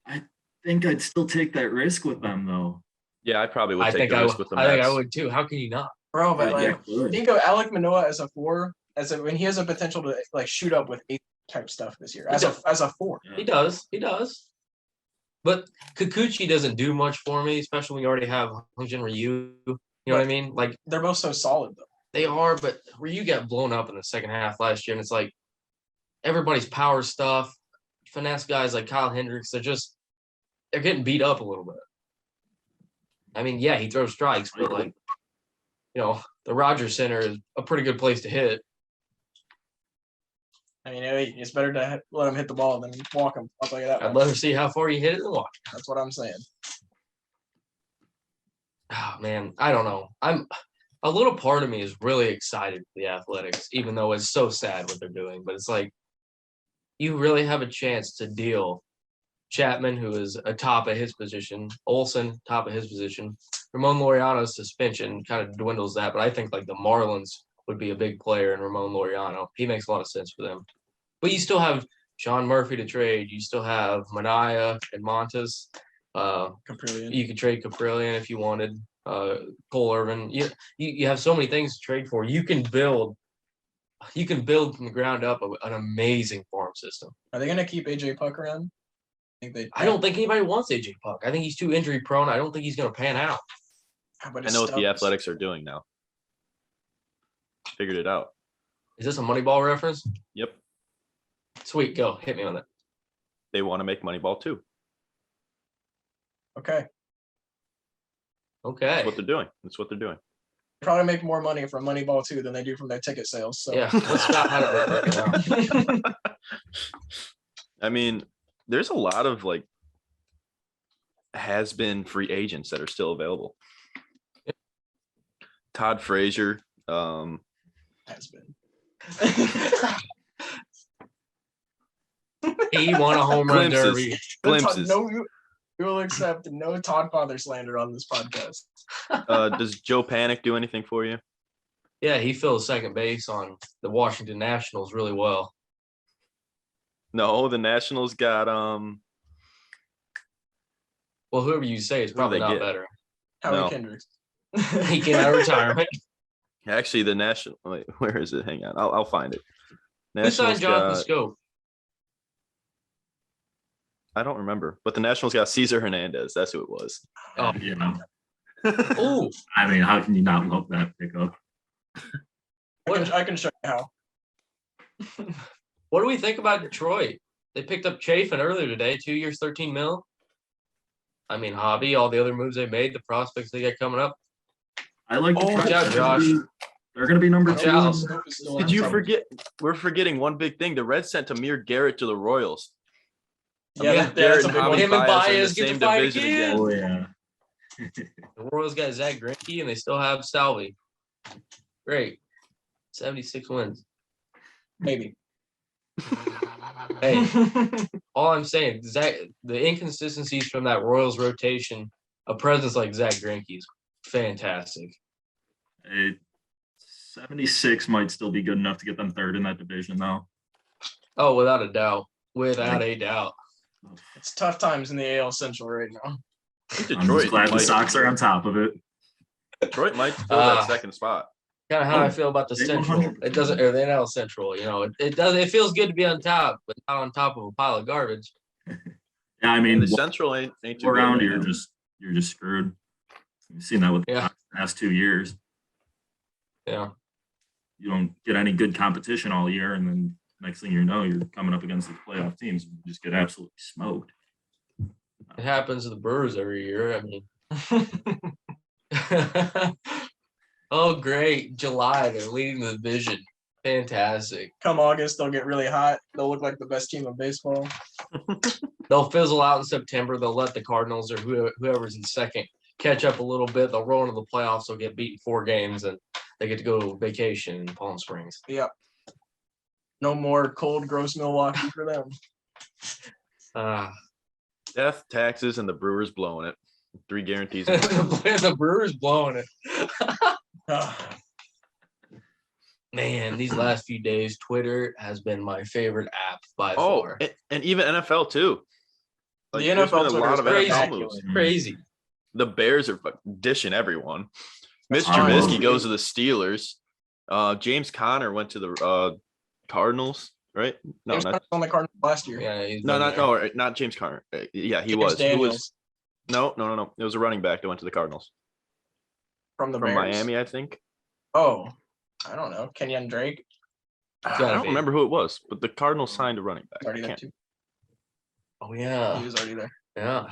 I think I'd still take that risk with them, though. Yeah, I probably would take the risk with the Mets. I think I would too. How can you not? Bro, but like, good. think of Alek Manoah as a 4, when he has a potential to like shoot up with 8 type stuff this year as a 4. He does. But Kikuchi doesn't do much for me, especially when you already have Hyunjin Ryu. You know what I mean? Like they're both so solid though. They are, but Ryu got blown up in the second half last year, and it's like everybody's power stuff, finesse guys like Kyle Hendricks, they're getting beat up a little bit. I mean, yeah, he throws strikes, but like, the Rogers Center is a pretty good place to hit. I mean, it's better to let him hit the ball than walk him. I'll tell you that. I'd rather see how far you hit it than walk. That's what I'm saying. Oh, man, I don't know. A little part of me is really excited for the Athletics, even though it's so sad what they're doing. But it's like, you really have a chance to deal Chapman, who is a top of his position, Olsen, top of his position. Ramon Laureano's suspension kind of dwindles that, but I think like the Marlins would be a big player in Ramon Laureano. He makes a lot of sense for them. But you still have Sean Murphy to trade. You still have Manaea and Montes. Caprillion. You could trade Caprillion if you wanted. Cole Irvin. You have so many things to trade for. You can build from the ground up an amazing farm system. Are they going to keep AJ Puck around? I don't think anybody wants AJ Puck. I think he's too injury prone. I don't think he's going to pan out. I know what the Athletics are doing now. Figured it out. Is this a Moneyball reference? Yep. Sweet, go hit me on it. They want to make Moneyball too. Okay. That's what they're doing. They probably make more money from Moneyball 2 than they do from their ticket sales. So yeah, let's stop that. I mean, there's a lot of like has-been free agents that are still available. Todd Frazier. Has been. He won a home run derby. Glimpses. We will accept no Todd Father slander on this podcast. Does Joe Panic do anything for you? Yeah, he fills second base on the Washington Nationals really well. No, the Nationals got well, whoever you say is probably not better. Howie Kendricks. He came out of retirement. Actually, the National. Wait, where is it? Hang on, I'll find it. Who signed Jonathan Scope? I don't remember, but the Nationals got Cesar Hernandez. That's who it was. Oh, Oh, I mean, how can you not love that pickup? I can show you how. What do we think about Detroit? They picked up Chafin earlier today, 2 years, $13 million. I mean, Hobby, all the other moves they made, the prospects they got coming up. I like Detroit. Good job, Josh. They're going to be number 2. Did you forget? We're forgetting one big thing. The Reds sent Amir Garrett to the Royals. Yeah, that's a big one. Him and Baez get to fight again. Oh, yeah. The Royals got Zach Greinke, and they still have Salvi. Great. 76 wins. Maybe. Hey, all I'm saying, the inconsistencies from that Royals rotation, a presence like Zach Greinke's fantastic. 76 might still be good enough to get them third in that division, though. Oh, without a doubt. Without a doubt. It's tough times in the AL Central right now. I'm just glad the Sox are on top of it. Detroit might fill that second spot. Kind of how I feel about the Central. 100%. It doesn't, or the NL Central. You know, it does. It feels good to be on top, but not on top of a pile of garbage. Yeah, I mean, the Central ain't too around good right you're just screwed. You've seen that with the past 2 years. Yeah. You don't get any good competition all year, and then next thing you know, you're coming up against the playoff teams and you just get absolutely smoked. It happens to the Brewers every year. I mean, oh great, July they're leading the division. Fantastic. Come August, they'll get really hot. They'll look like the best team of baseball. They'll fizzle out in September. They'll let the Cardinals or whoever's in second catch up a little bit. They'll roll into the playoffs. They'll get beaten 4 games, and they get to go vacation in Palm Springs. Yep. No more cold, gross Milwaukee for them. Death, taxes, and the Brewers blowing it. 3 guarantees. The Brewers blowing it. Man, these last few days, Twitter has been my favorite app by far. And even NFL too. Like, the NFL a lot of crazy. NFL moves. Crazy. The Bears are dishing everyone. Mitch Trubisky goes to the Steelers. James Conner went to the Cardinals, right? No, James Conner was on the Cardinals last year. Yeah, not James Conner. Yeah, he James was. Daniels. Who was? No. It was a running back that went to the Cardinals From from Bears. Miami, I think. Oh, I don't know. Kenyon Drake. I don't remember who it was, but the Cardinals signed a running back. Already there too. Oh yeah, He was already there. yeah.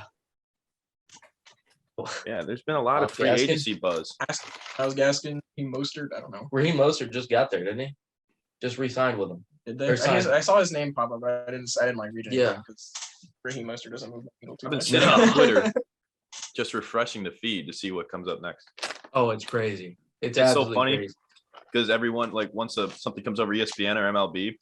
Yeah, there's been a lot of free Gaskin? agency buzz. I was Gaskin. He Mostert. I don't know. Raheem Mostert just got there, didn't he? Just re-signed with him. Did they? Or signed. I saw his name pop up, but I didn't like reading it. Yeah. Because Raheem Mostert doesn't move the needle too I've been much. sitting on Twitter, just refreshing the feed to see what comes up next. Oh, it's crazy. It's so absolutely funny crazy. because everyone, like, once something comes over ESPN or MLB,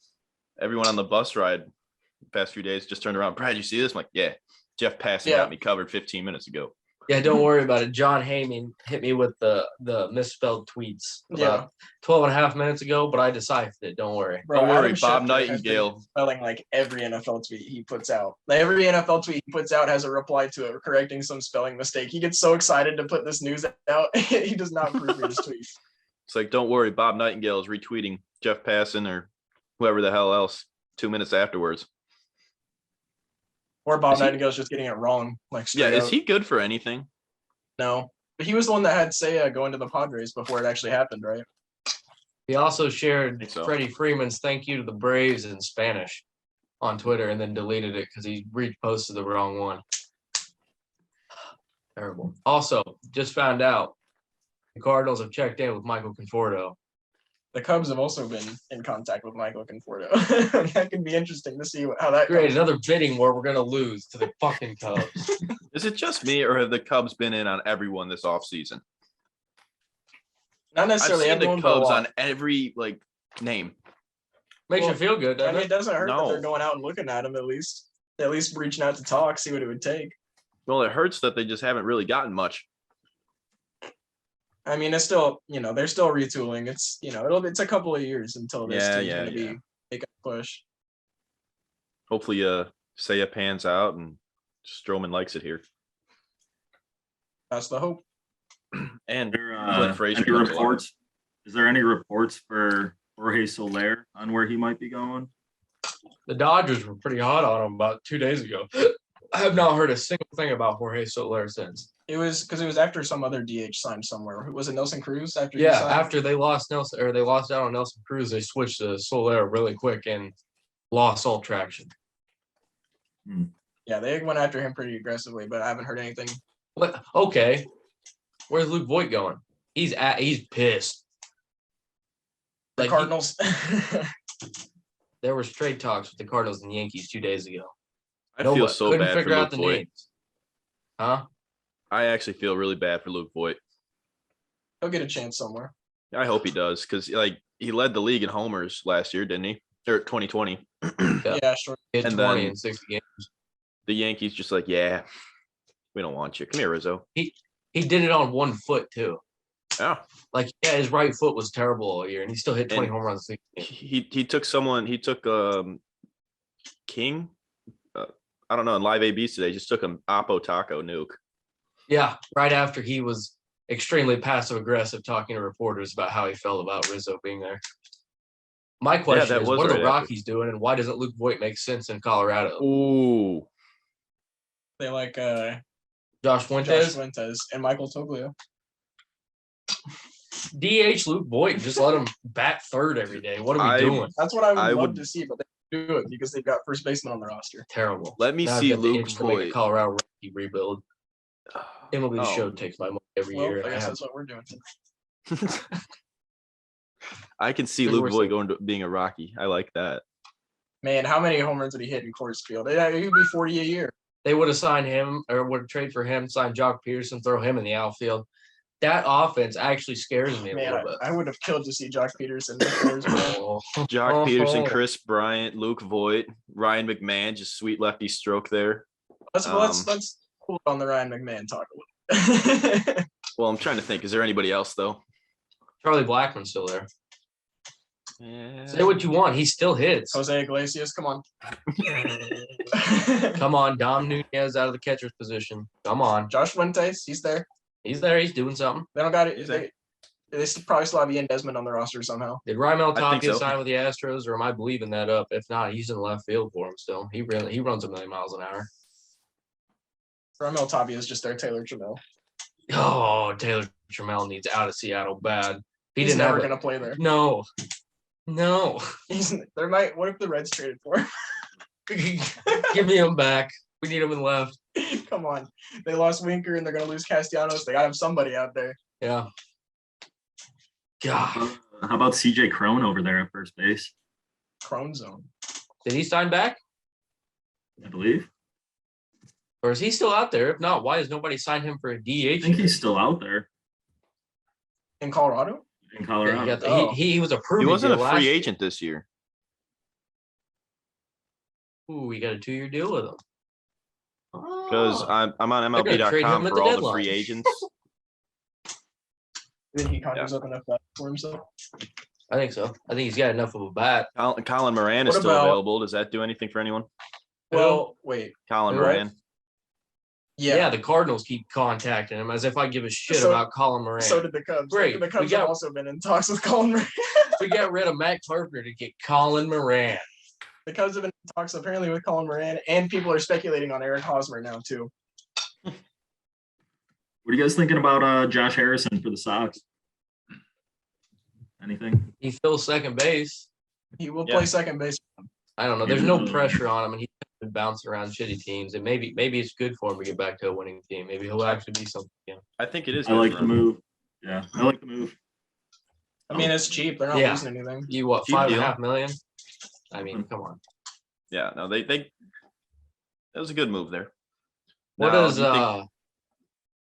everyone on the bus ride the past few days just turned around. Brad, you see this? I'm like, yeah. Jeff Passan got me covered 15 minutes ago. Yeah, don't worry about it. John Heyman hit me with the misspelled tweets about 12 and a half minutes ago, but I deciphered it. Don't worry. Bro, Don't worry, Adam Bob Schefter Nightingale. has been spelling like every NFL tweet he puts out. Like, every NFL tweet he puts out has a reply to it correcting some spelling mistake. He gets so excited to put this news out. He does not proofread his tweets. It's like, don't worry, Bob Nightingale is retweeting Jeff Passan or whoever the hell else 2 minutes afterwards. Or Bob Nightingale's just getting it wrong. Like, straight is out. he good for anything? No. But he was the one that had Seiya going to the Padres before it actually happened, right? He also shared so. Freddie Freeman's thank you to the Braves in Spanish on Twitter and then deleted it because he reposted the wrong one. Terrible. Also, just found out the Cardinals have checked in with Michael Conforto. The Cubs have also been in contact with Michael Conforto. That could be interesting to see how that Great, goes. another bidding war we're going to lose to the fucking Cubs. Is it just me, or have the Cubs been in on everyone this offseason? Not I've necessarily seen the everyone, but a Cubs lot. on every name. Makes you feel good, I doesn't mean, it? it doesn't hurt that No. they're going out and looking at him at least. At least reaching out to talk, see what it would take. Well, it hurts that they just haven't really gotten much. I mean, it's still, they're still retooling. It's, it's a couple of years until this team's going to be making a push. Hopefully, Seiya pans out and Stroman likes it here. That's the hope. And Clint Frazier. Any reports? Is there any reports for Jorge Soler on where he might be going? The Dodgers were pretty hot on him about 2 days ago. I have not heard a single thing about Jorge Soler since. It was because it was after some other DH signed somewhere. Was it Nelson Cruz? After they lost they lost out on Nelson Cruz, they switched to Soler really quick and lost all traction. Yeah, they went after him pretty aggressively, but I haven't heard anything. What? Okay, where's Luke Voigt going? He's pissed. The Cardinals. There was trade talks with the Cardinals and Yankees 2 days ago. I feel so couldn't bad for figure out Luke the Voigt. names. Huh? I actually feel really bad for Luke Voigt. He'll get a chance somewhere. I hope he does, because he led the league in homers last year, didn't he? Or 2020, Yeah, sure. Hit And 20 then- in 60 games. The Yankees just like, yeah, we don't want you. Come here, Rizzo. He did it on 1 foot too. Oh, Like, yeah, his right foot was terrible all year, and he still hit 20 And home runs. in 60 games. he took King. I don't know. In live ABs today, just took him Oppo Taco nuke. Yeah, right after he was extremely passive aggressive talking to reporters about how he felt about Rizzo being there. My question that is, was what are the right after. Rockies doing, and why doesn't Luke Voit make sense in Colorado? Ooh, They like Josh Josh Fuentes, Fuentes and Michael Toglio. DH Luke Voit, just let him bat third every day. What are we I- doing? That's what I I would love would- to see, but they do it because they've got first baseman on their roster. Terrible. let me Now I've see got the Luke itch to make a Voit. Colorado Rocky rebuild. MLB Oh. show takes my money every Well, year. I And I guess have that's what we're doing. I can see There's Luke worse Voit things. going to being a Rocky. I like that. Man, how many home runs did he hit in Coors Field? He would be 40 a year. they would have signed him or would have traded for him, signed Jock Peterson, throw him in the outfield. That offense actually scares me a Man, little bit. I would have killed to see Jock Peterson. in the Coors, man. Oh, Jock Peterson, oh. Chris Bryant, Luke Voit, Ryan McMahon, just sweet lefty stroke there. Let's hold on the Ryan McMahon talk a little. Well, I'm trying to think. Is there anybody else though? Charlie Blackman's still there. Yeah. Say what you want. He still hits. Jose Iglesias, come on. Come on, Dom Nunez out of the catcher's position. Come on. Josh Fuentes, he's there. He's there. He's doing something. They don't got it. Is there? They probably still have Ian Desmond on the roster somehow. Did Raimel I think Tapia so. sign with the Astros, or am I believing that up? If not, he's in left field for him still. He runs 1,000,000 miles an hour. Ramel Tapia is just their Taylor Trammell. Oh, Taylor Trammell needs out of Seattle bad. He He's didn't never have gonna play there. No. There might. What if the Reds traded for him? Give me him back. We need him in left. Come on, they lost Winker and they're gonna lose Castellanos. They gotta have somebody out there. Yeah. God. How about CJ Crone over there at first base? Crone zone. Did he sign back? I believe. Or is he still out there? If not, why has nobody signed him for a I DH? think he's still out there In Colorado? in Yeah, Colorado. he, got the, Oh. he was approved. He wasn't a last free year. agent this year. Ooh, we got a 2-year deal with him. Because Oh. I'm on They're gonna trade him MLB.com at for the all the deadline. free agents. You think he conjures up enough that for himself? I think so. I think he's got enough of a bat. Colin Moran is What still about- available. Does that do anything for anyone? Well, wait. Colin Who? Moran. Yeah. the Cardinals keep contacting him as if I give a shit So- about Colin Moran. So did the Cubs. Great. The Cubs We got- have also been in talks with Colin Moran. We got rid of Matt Carpenter to get Colin Moran. The Cubs have been in talks apparently with Colin Moran, and people are speculating on Eric Hosmer now too. What are you guys thinking about Josh Harrison for the Sox? Anything? He fills second base. He will Yeah. play second base. I don't know. There's no Yeah. pressure on him, and he's been bouncing around shitty teams. And maybe it's good for him to get back to a winning team. Maybe he'll actually be something. Yeah. I think it is. I good like for the him. move. Yeah, I like the move. I mean, it's cheap. They're not Yeah. losing anything. You what? Cheap deal. $5.5 million. I mean, come on. Yeah, no, they that was a good move there. What Now, does do you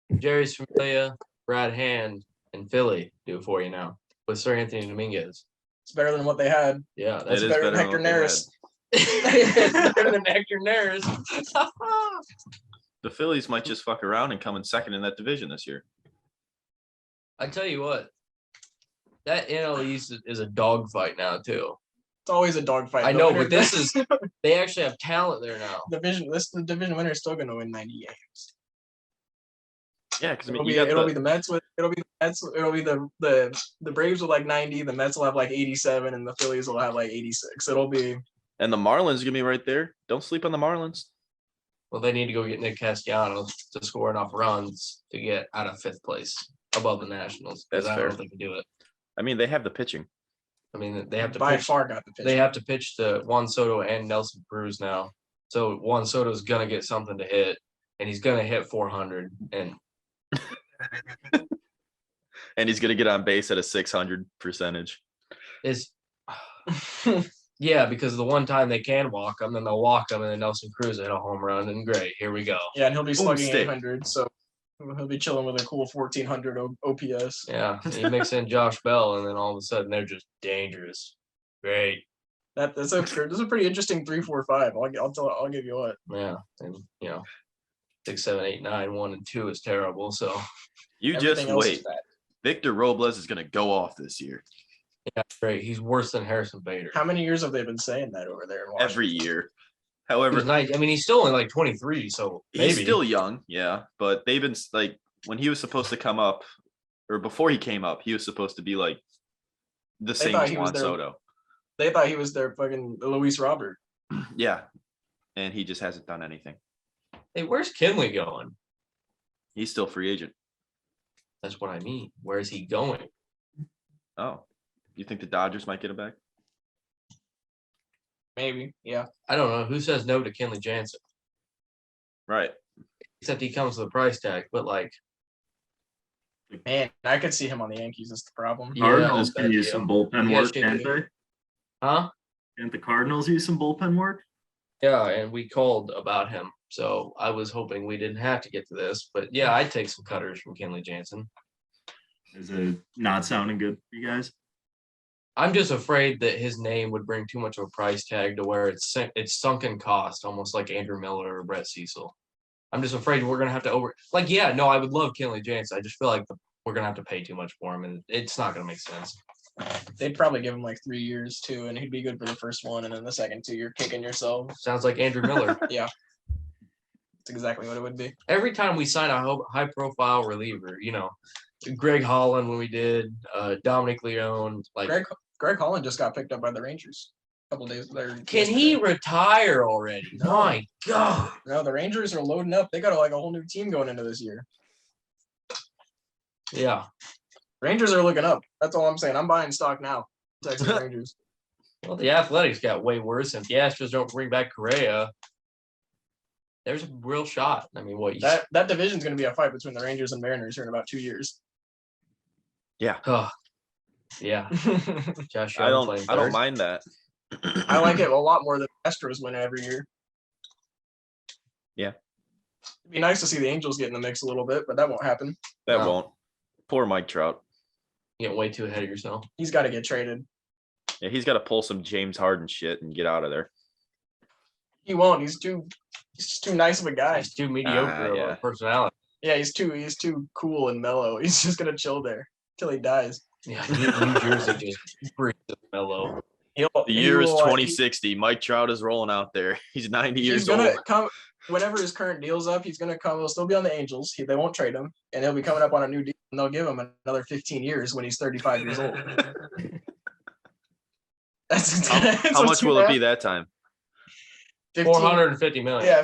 think- Jerry's Familia, Brad Hand, and Philly do for you now with Sir Anthony Dominguez? It's better than what they had. Yeah, It that's is better better than than Hector what they Neris. it's better than Hector Neris. the Phillies might just fuck around and come in second in that division this year. I tell you what, that NL East is a dogfight now too. It's always a dogfight. I The know, winner- but this is they actually have talent there now. the division winner is still going to win 90 games. Yeah, because I It'll mean, be, you got it'll be the Mets with it'll be the Mets. It'll be the Braves with like 90. The Mets will have like 87, and the Phillies will have like 86. It'll be and the Marlins are gonna be right there. Don't sleep on the Marlins. Well, they need to go get Nick Castellanos to score enough runs to get out of fifth place above the Nationals. Because That's I don't know fair. if they can do it. I mean, they have the pitching. I mean, they have to by pitch. far got the pitch. They have to pitch to Juan Soto and Nelson Cruz now. So Juan Soto's gonna get something to hit, and he's gonna hit 400. And And he's gonna get on base at a 600 percentage. it's yeah, because the one time they can walk him, then they'll walk him, and then Nelson Cruz hit a home run, and great, here we go. Yeah, and he'll be slugging Boomstick. 800, so he'll be chilling with a cool 1400 OPS. Yeah, you mix in Josh Bell, and then all of a sudden they're just dangerous. Great. That's a pretty interesting 3-4-5. I'll give you what. Yeah, and 6, 7, 8, 9, 1, and 2 is terrible. So You Everything just else is wait. bad. Victor Robles is going to go off this year. yeah, great. He's worse than Harrison Bader. How many years have they been saying that over there in Washington? Every year. He's However, nice. I mean, he's still only like 23, so maybe. he's still young, yeah. But they've been like when he was supposed to come up, or before he came up, he was supposed to be like the same thought as he was Juan their- Soto. They thought he was their fucking Luis Robert. Yeah, and he just hasn't done anything. Hey, where's Kinley going? He's still free agent. That's what I mean. Where is he going? Oh, you think the Dodgers might get him back? Maybe, yeah. I don't know. Who says no to Kenley Jansen? Right. Except he comes with a price tag. But like, Man, I could see him on the Yankees. Is the problem. Yeah, Cardinals I can bet use you. some bullpen Yeah, work, shit, can't yeah. they? huh? Can't the Cardinals use some bullpen work? Yeah, and we called about him. So I was hoping we didn't have to get to this. But yeah, I'd take some cutters from Kenley Jansen. Is it not sounding good for you guys? I'm just afraid that his name would bring too much of a price tag to where it's sunken cost, almost like Andrew Miller or Brett Cecil. I'm just afraid we're gonna have to I would love Kenley Jansen. I just feel like we're gonna have to pay too much for him, and it's not gonna make sense. They'd probably give him like 3 years too, and he'd be good for the first one, and then the second 2, you're kicking yourself. Sounds like Andrew Miller. That's exactly what it would be. Every time we sign a high-profile reliever, Greg Holland when we did, Dominic Leone, like. Greg Holland just got picked up by the Rangers a couple days later. Can he retire already? No. My God. No, the Rangers are loading up. They got a whole new team going into this year. Yeah. Rangers are looking up. That's all I'm saying. I'm buying stock now. Texas Rangers. Well, the Athletics got way worse. And if the Astros don't bring back Correa, there's a real shot. I mean, That division's going to be a fight between the Rangers and Mariners here in about 2 years. Oh, yeah. Josh I Young playing don't third. mind that. I like it a lot more than Astros win every year. Yeah. It'd be nice to see the Angels get in the mix a little bit, but that won't happen. That No. won't. Poor Mike Trout. Getting way too ahead of yourself. He's got to get traded. Yeah, he's got to pull some James Harden shit and get out of there. He won't. He's just too nice of a guy. He's too mediocre of yeah. a personality. Yeah, he's too cool and mellow. He's just gonna chill there till he dies. Yeah, New Jersey just breathes mellow. The year is 2060. Mike Trout is rolling out there. He's 90 He's years gonna old. come whenever his current deal's up. He's gonna come. He'll still be on the Angels. They won't trade him, and he'll be coming up on a new deal. And they'll give him another 15 years when he's 35 years old. How much will it be that time? 15, 450 million. Yeah,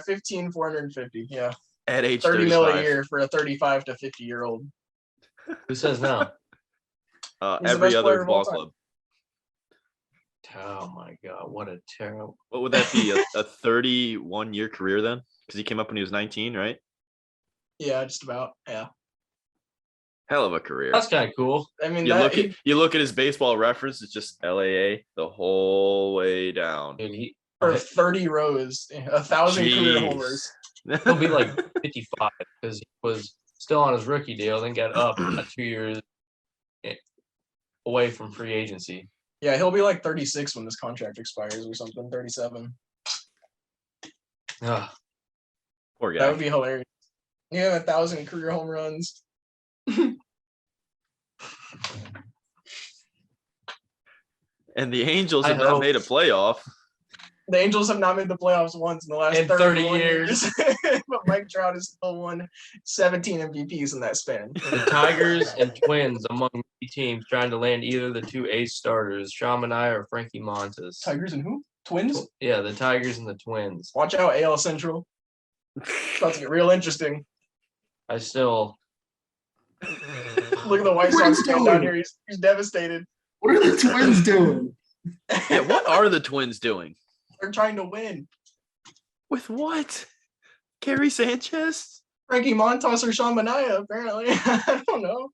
450. Yeah, At age 30 mil a 35. year for a 35 to 50-year-old. Who says no? He's the Every best player other of all ball time. club. Oh my God, what a terrible. What would that be? A 31-year career then? Because he came up when he was 19, right? Yeah, just about. Yeah, Hell of a career. That's kind of cool. I mean, You look at his baseball reference. It's just LAA the whole way down. Dude, for 30 rows, 1,000 career Jeez. homers. he'll be like 55 because he was still on his rookie deal, then got up 2 years away from free agency. Yeah, he'll be like 36 when this contract expires or something. 37. Ugh. Poor That guy. would be hilarious. Yeah, 1,000 career home runs. And the Angels I have not hope- made a playoff. The Angels have not made the playoffs once in the last In 30 30 years. But Mike Trout has still won 17 MVPs in that span. The Tigers and Twins among many teams trying to land either of the two ace starters, Sean Manaea or Frankie Montas. Tigers and who? Twins? Yeah, the Tigers and the Twins. Watch out, AL Central. It's about to get real interesting. I still Look at the White What Sox is fan doing? down here. He's devastated. What are the Twins doing? Yeah, what are the Twins doing? They're trying to win. With what? Gary Sanchez? Frankie Montas or Sean Manaea, apparently. I don't know.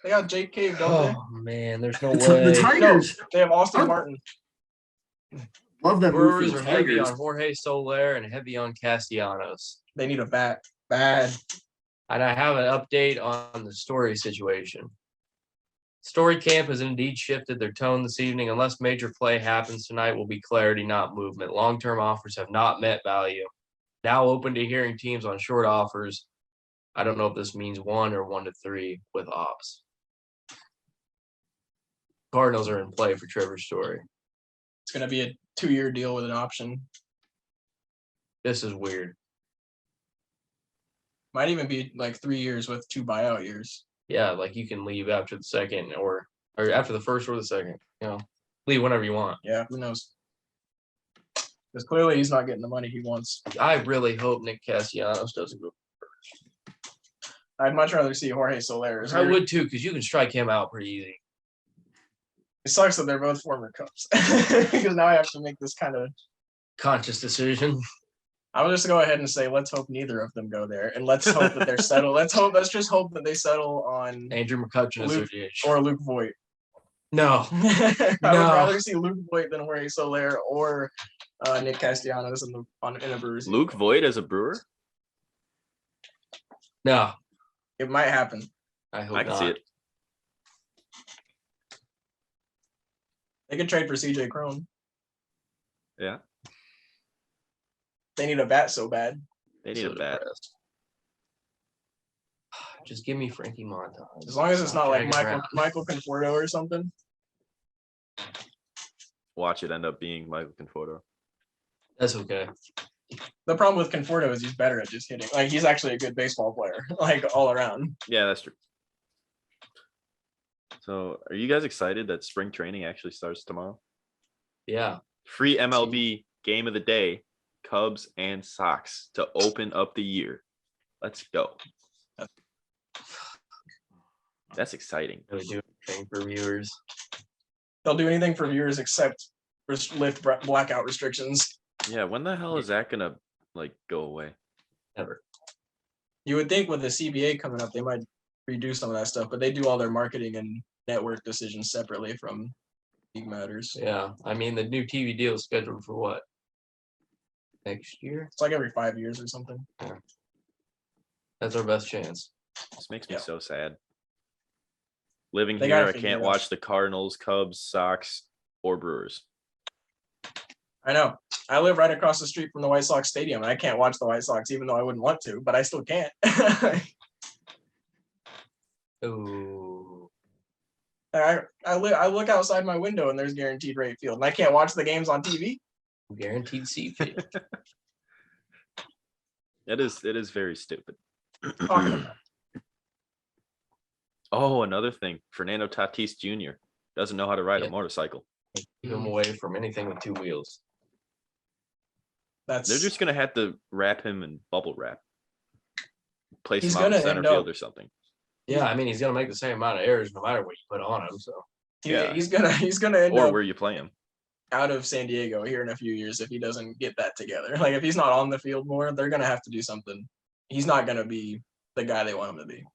They got Jake Cave, don't oh man, there's no The way. they? No, Tigers. they have Austin Oh. Martin. Love that Brewers movie. are heavy Tigers. on Jorge Soler and heavy on Castellanos. They need a bat. Bad. And I have an update on the Story situation. Story camp has indeed shifted their tone this evening. Unless major play happens tonight, will be clarity, not movement. Long-term offers have not met value. Now open to hearing teams on short offers. I don't know if this means 1 or 1 to 3 with ops. Cardinals are in play for Trevor Story. It's going to be a 2-year deal with an option. This is weird. Might even be like 3 years with 2 buyout years. Yeah, like you can leave after the second or after the first or the second. You know, leave whenever you want. Yeah, who knows? Because clearly he's not getting the money he wants. I really hope Nick Castellanos doesn't go. I'd much rather see Jorge Soler. I would too, because you can strike him out pretty easy. It sucks that they're both former Cubs. Because now I have to make this kind of Conscious decision. I'll just go ahead and say, let's hope neither of them go there, and let's hope that they're settled. Let's just hope that they settle on Andrew McCutcheon Luke, Association or Luke Voigt. No, I would rather see Luke Voigt than Jorge Soler or Nick Castellanos in a Brewers. Luke Voigt as a Brewer? no. It might happen. I hope I can not. see it. They could trade for CJ Cron. Yeah, They need a bat so bad. they need So a bat. depressed. Just give me Frankie Montas. As long as it's not like Dragging around. Michael Conforto or something. Watch it end up being Michael Conforto. That's okay. The problem with Conforto is he's better at just hitting. Like, he's actually a good baseball player, like, all around. Yeah, that's true. So, are you guys excited that spring training actually starts tomorrow? Yeah. Free MLB game of the day, Cubs and Sox to open up the year. Let's go. That's exciting. Really do anything for viewers. They'll do anything for viewers except lift blackout restrictions. Yeah, when the hell is that gonna go away? Never. You would think with the CBA coming up, they might redo some of that stuff, but they do all their marketing and network decisions separately from league matters. Yeah. I mean, the new TV deal is scheduled for what? Next year? It's like every 5 years or something. That's our best chance. This makes me Yeah. so sad. Living They here, gotta I figure can't it out. watch the Cardinals, Cubs, Sox, or Brewers. I know. I live right across the street from the White Sox stadium, and I can't watch the White Sox, even though I wouldn't want to, but I still can't. Ooh. I look outside my window, and there's guaranteed rate field, and I can't watch the games on TV. Guaranteed seat field. It is very stupid. Oh, Oh, another thing. Fernando Tatis Jr. doesn't know how to ride Yeah. a motorcycle. Keep him away from anything with 2 wheels. that's They're just gonna have to wrap him in bubble wrap. Place He's him out in gonna center end field up- or something. Yeah, I mean, he's going to make the same amount of errors no matter what you put on him. So, Yeah. he's gonna end Or up where you play him. out of San Diego here in a few years if he doesn't get that together. Like, if he's not on the field more, they're gonna have to do something. He's not gonna be the guy they want him to be.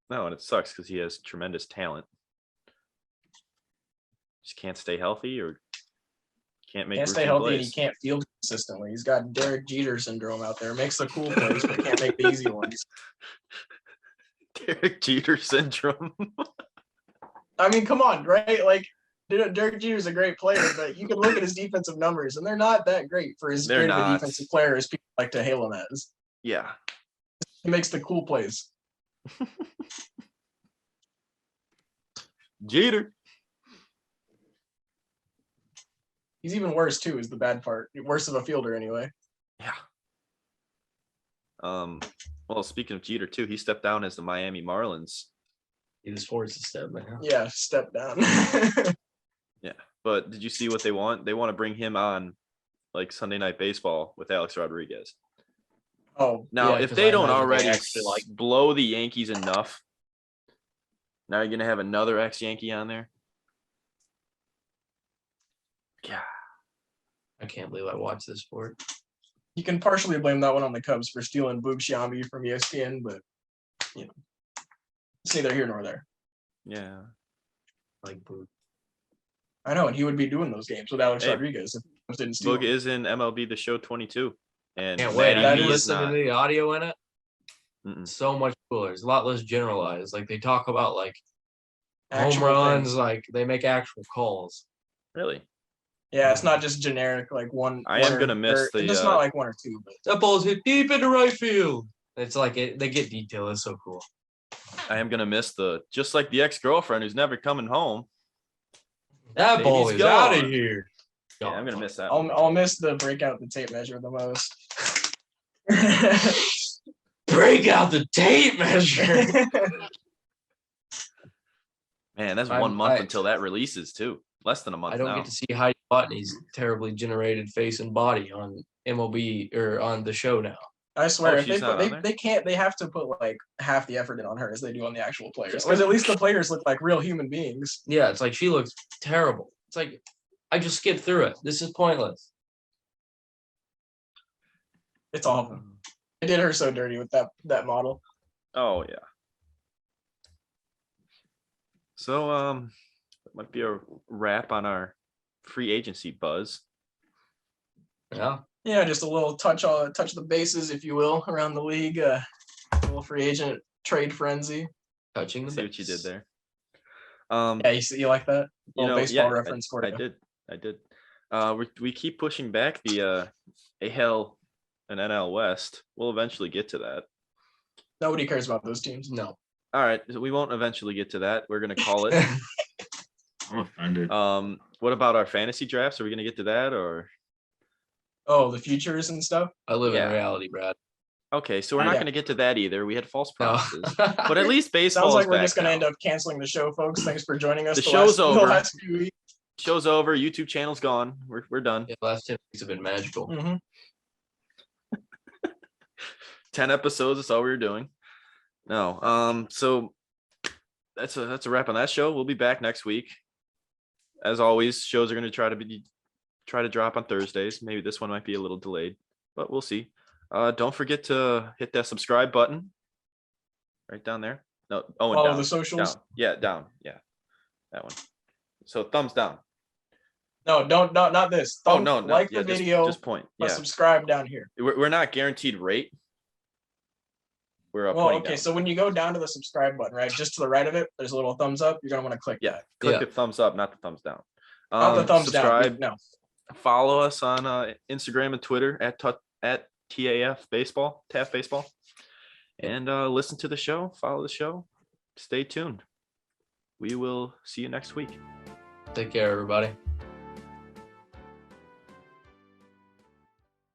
No, and it sucks because he has tremendous talent. Just can't stay healthy or can't make Can't stay routine healthy and he plays. can't field consistently. He's got Derek Jeter syndrome out there. Makes the cool plays, but can't make the easy ones. Derek Jeter syndrome. I mean, come on, right? Like, Derek Jeter's a great player, but you can look at his defensive numbers, and they're not that great for as They're great of a not. defensive player as people like to hail him as. Yeah. He makes the cool plays. Jeter. He's even worse too, is the bad part. Worse of a fielder anyway. Yeah. Well, speaking of Jeter too, he stepped down as the Miami Marlins. he was forced to step down. Yeah, step down. But did you see what they want? They want to bring him on like Sunday Night Baseball with Alex Rodriguez. Oh, Now, Yeah, if 'cause they I don't know that they already actually, like- blow the Yankees enough, now you're gonna have another ex-Yankee on there. Yeah. I can't believe I watched this sport. you can partially blame that one on the Cubs for stealing Boog Sciambi from ESPN, but it's neither here nor there. Yeah. Like, boo. I know, and he would be doing those games with Alex Hey, Rodriguez if he didn't steal Boog him. is in MLB The Show 22. And Can't wait. Matty I that B didn't is is listen to not. the audio in it. Mm-mm. So much cooler. It's a lot less generalized. Like, they talk about, like, Actual home runs, things. like they make actual calls. Really? Yeah, it's not just generic like one. I am gonna miss or, the, It's not like 1 or 2, but That ball's hit deep into right field. It's like they get detail. It's so cool. I am gonna miss the just like the ex-girlfriend who's never coming home. That Baby's ball is out of gone. here. Yeah, I'm gonna miss that. one. I'll miss the break out the tape measure the most. Break out the tape measure. Man, that's I'm- 1 month I- until that releases too. Less than a month I don't now. get to see Heidi Watney's terribly generated face and body on MLB or on the show now. I swear, Oh, if they she's not put, on there? they can't. They have to put like half the effort in on her as they do on the actual players, Yeah, because at least the players look like real human beings. Yeah, it's like she looks terrible. It's like I just skipped through it. This is pointless. It's awful. They did her so dirty with that model. Oh yeah. So that might be a wrap on our free agency buzz. Yeah. Yeah, just a little touch the bases, if you will, around the league. A little free agent trade frenzy. Touching the See what you did base. there. Yeah, you like that? Little baseball yeah, reference for I you. did. We keep pushing back the AL and NL West. We'll eventually get to that. Nobody cares about those teams. No. All right, so we won't eventually get to that. We're gonna call it. I'm offended. What about our fantasy drafts? Are we gonna get to that or? Oh, the futures and stuff. I live Yeah. in reality, Brad. Okay, so we're not Yeah. gonna get to that either. We had false No. promises, but at least baseball Sounds like is we're back just gonna now. end up canceling the show, folks. Thanks for joining us. The show's over. The last few weeks. Show's over. YouTube channel's gone. We're done. Yeah, last 10 weeks have been magical. Mhm. 10 episodes. That's all we were doing. No. So that's a wrap on that show. We'll be back next week. As always, shows are going to try to drop on Thursdays. Maybe this one might be a little delayed, but we'll see. Don't forget to hit that subscribe button right down there. No, and Follow down. the socials. Down. Yeah, down. Yeah, that one. So thumbs down. No, not this. Oh Thumb, no, like yeah, the video. just point. But Yeah, subscribe down here. we're not guaranteed rate. We're Well, pointing okay. down. So when you go down to the subscribe button, right, just to the right of it, there's a little thumbs up. You're gonna want to click Yeah, that. click Yeah. the thumbs up, not the thumbs down. Not the thumbs subscribe, down. No. Follow us on Instagram and Twitter at TAF Baseball, TAF Baseball, and listen to the show. Follow the show. Stay tuned. We will see you next week. Take care, everybody.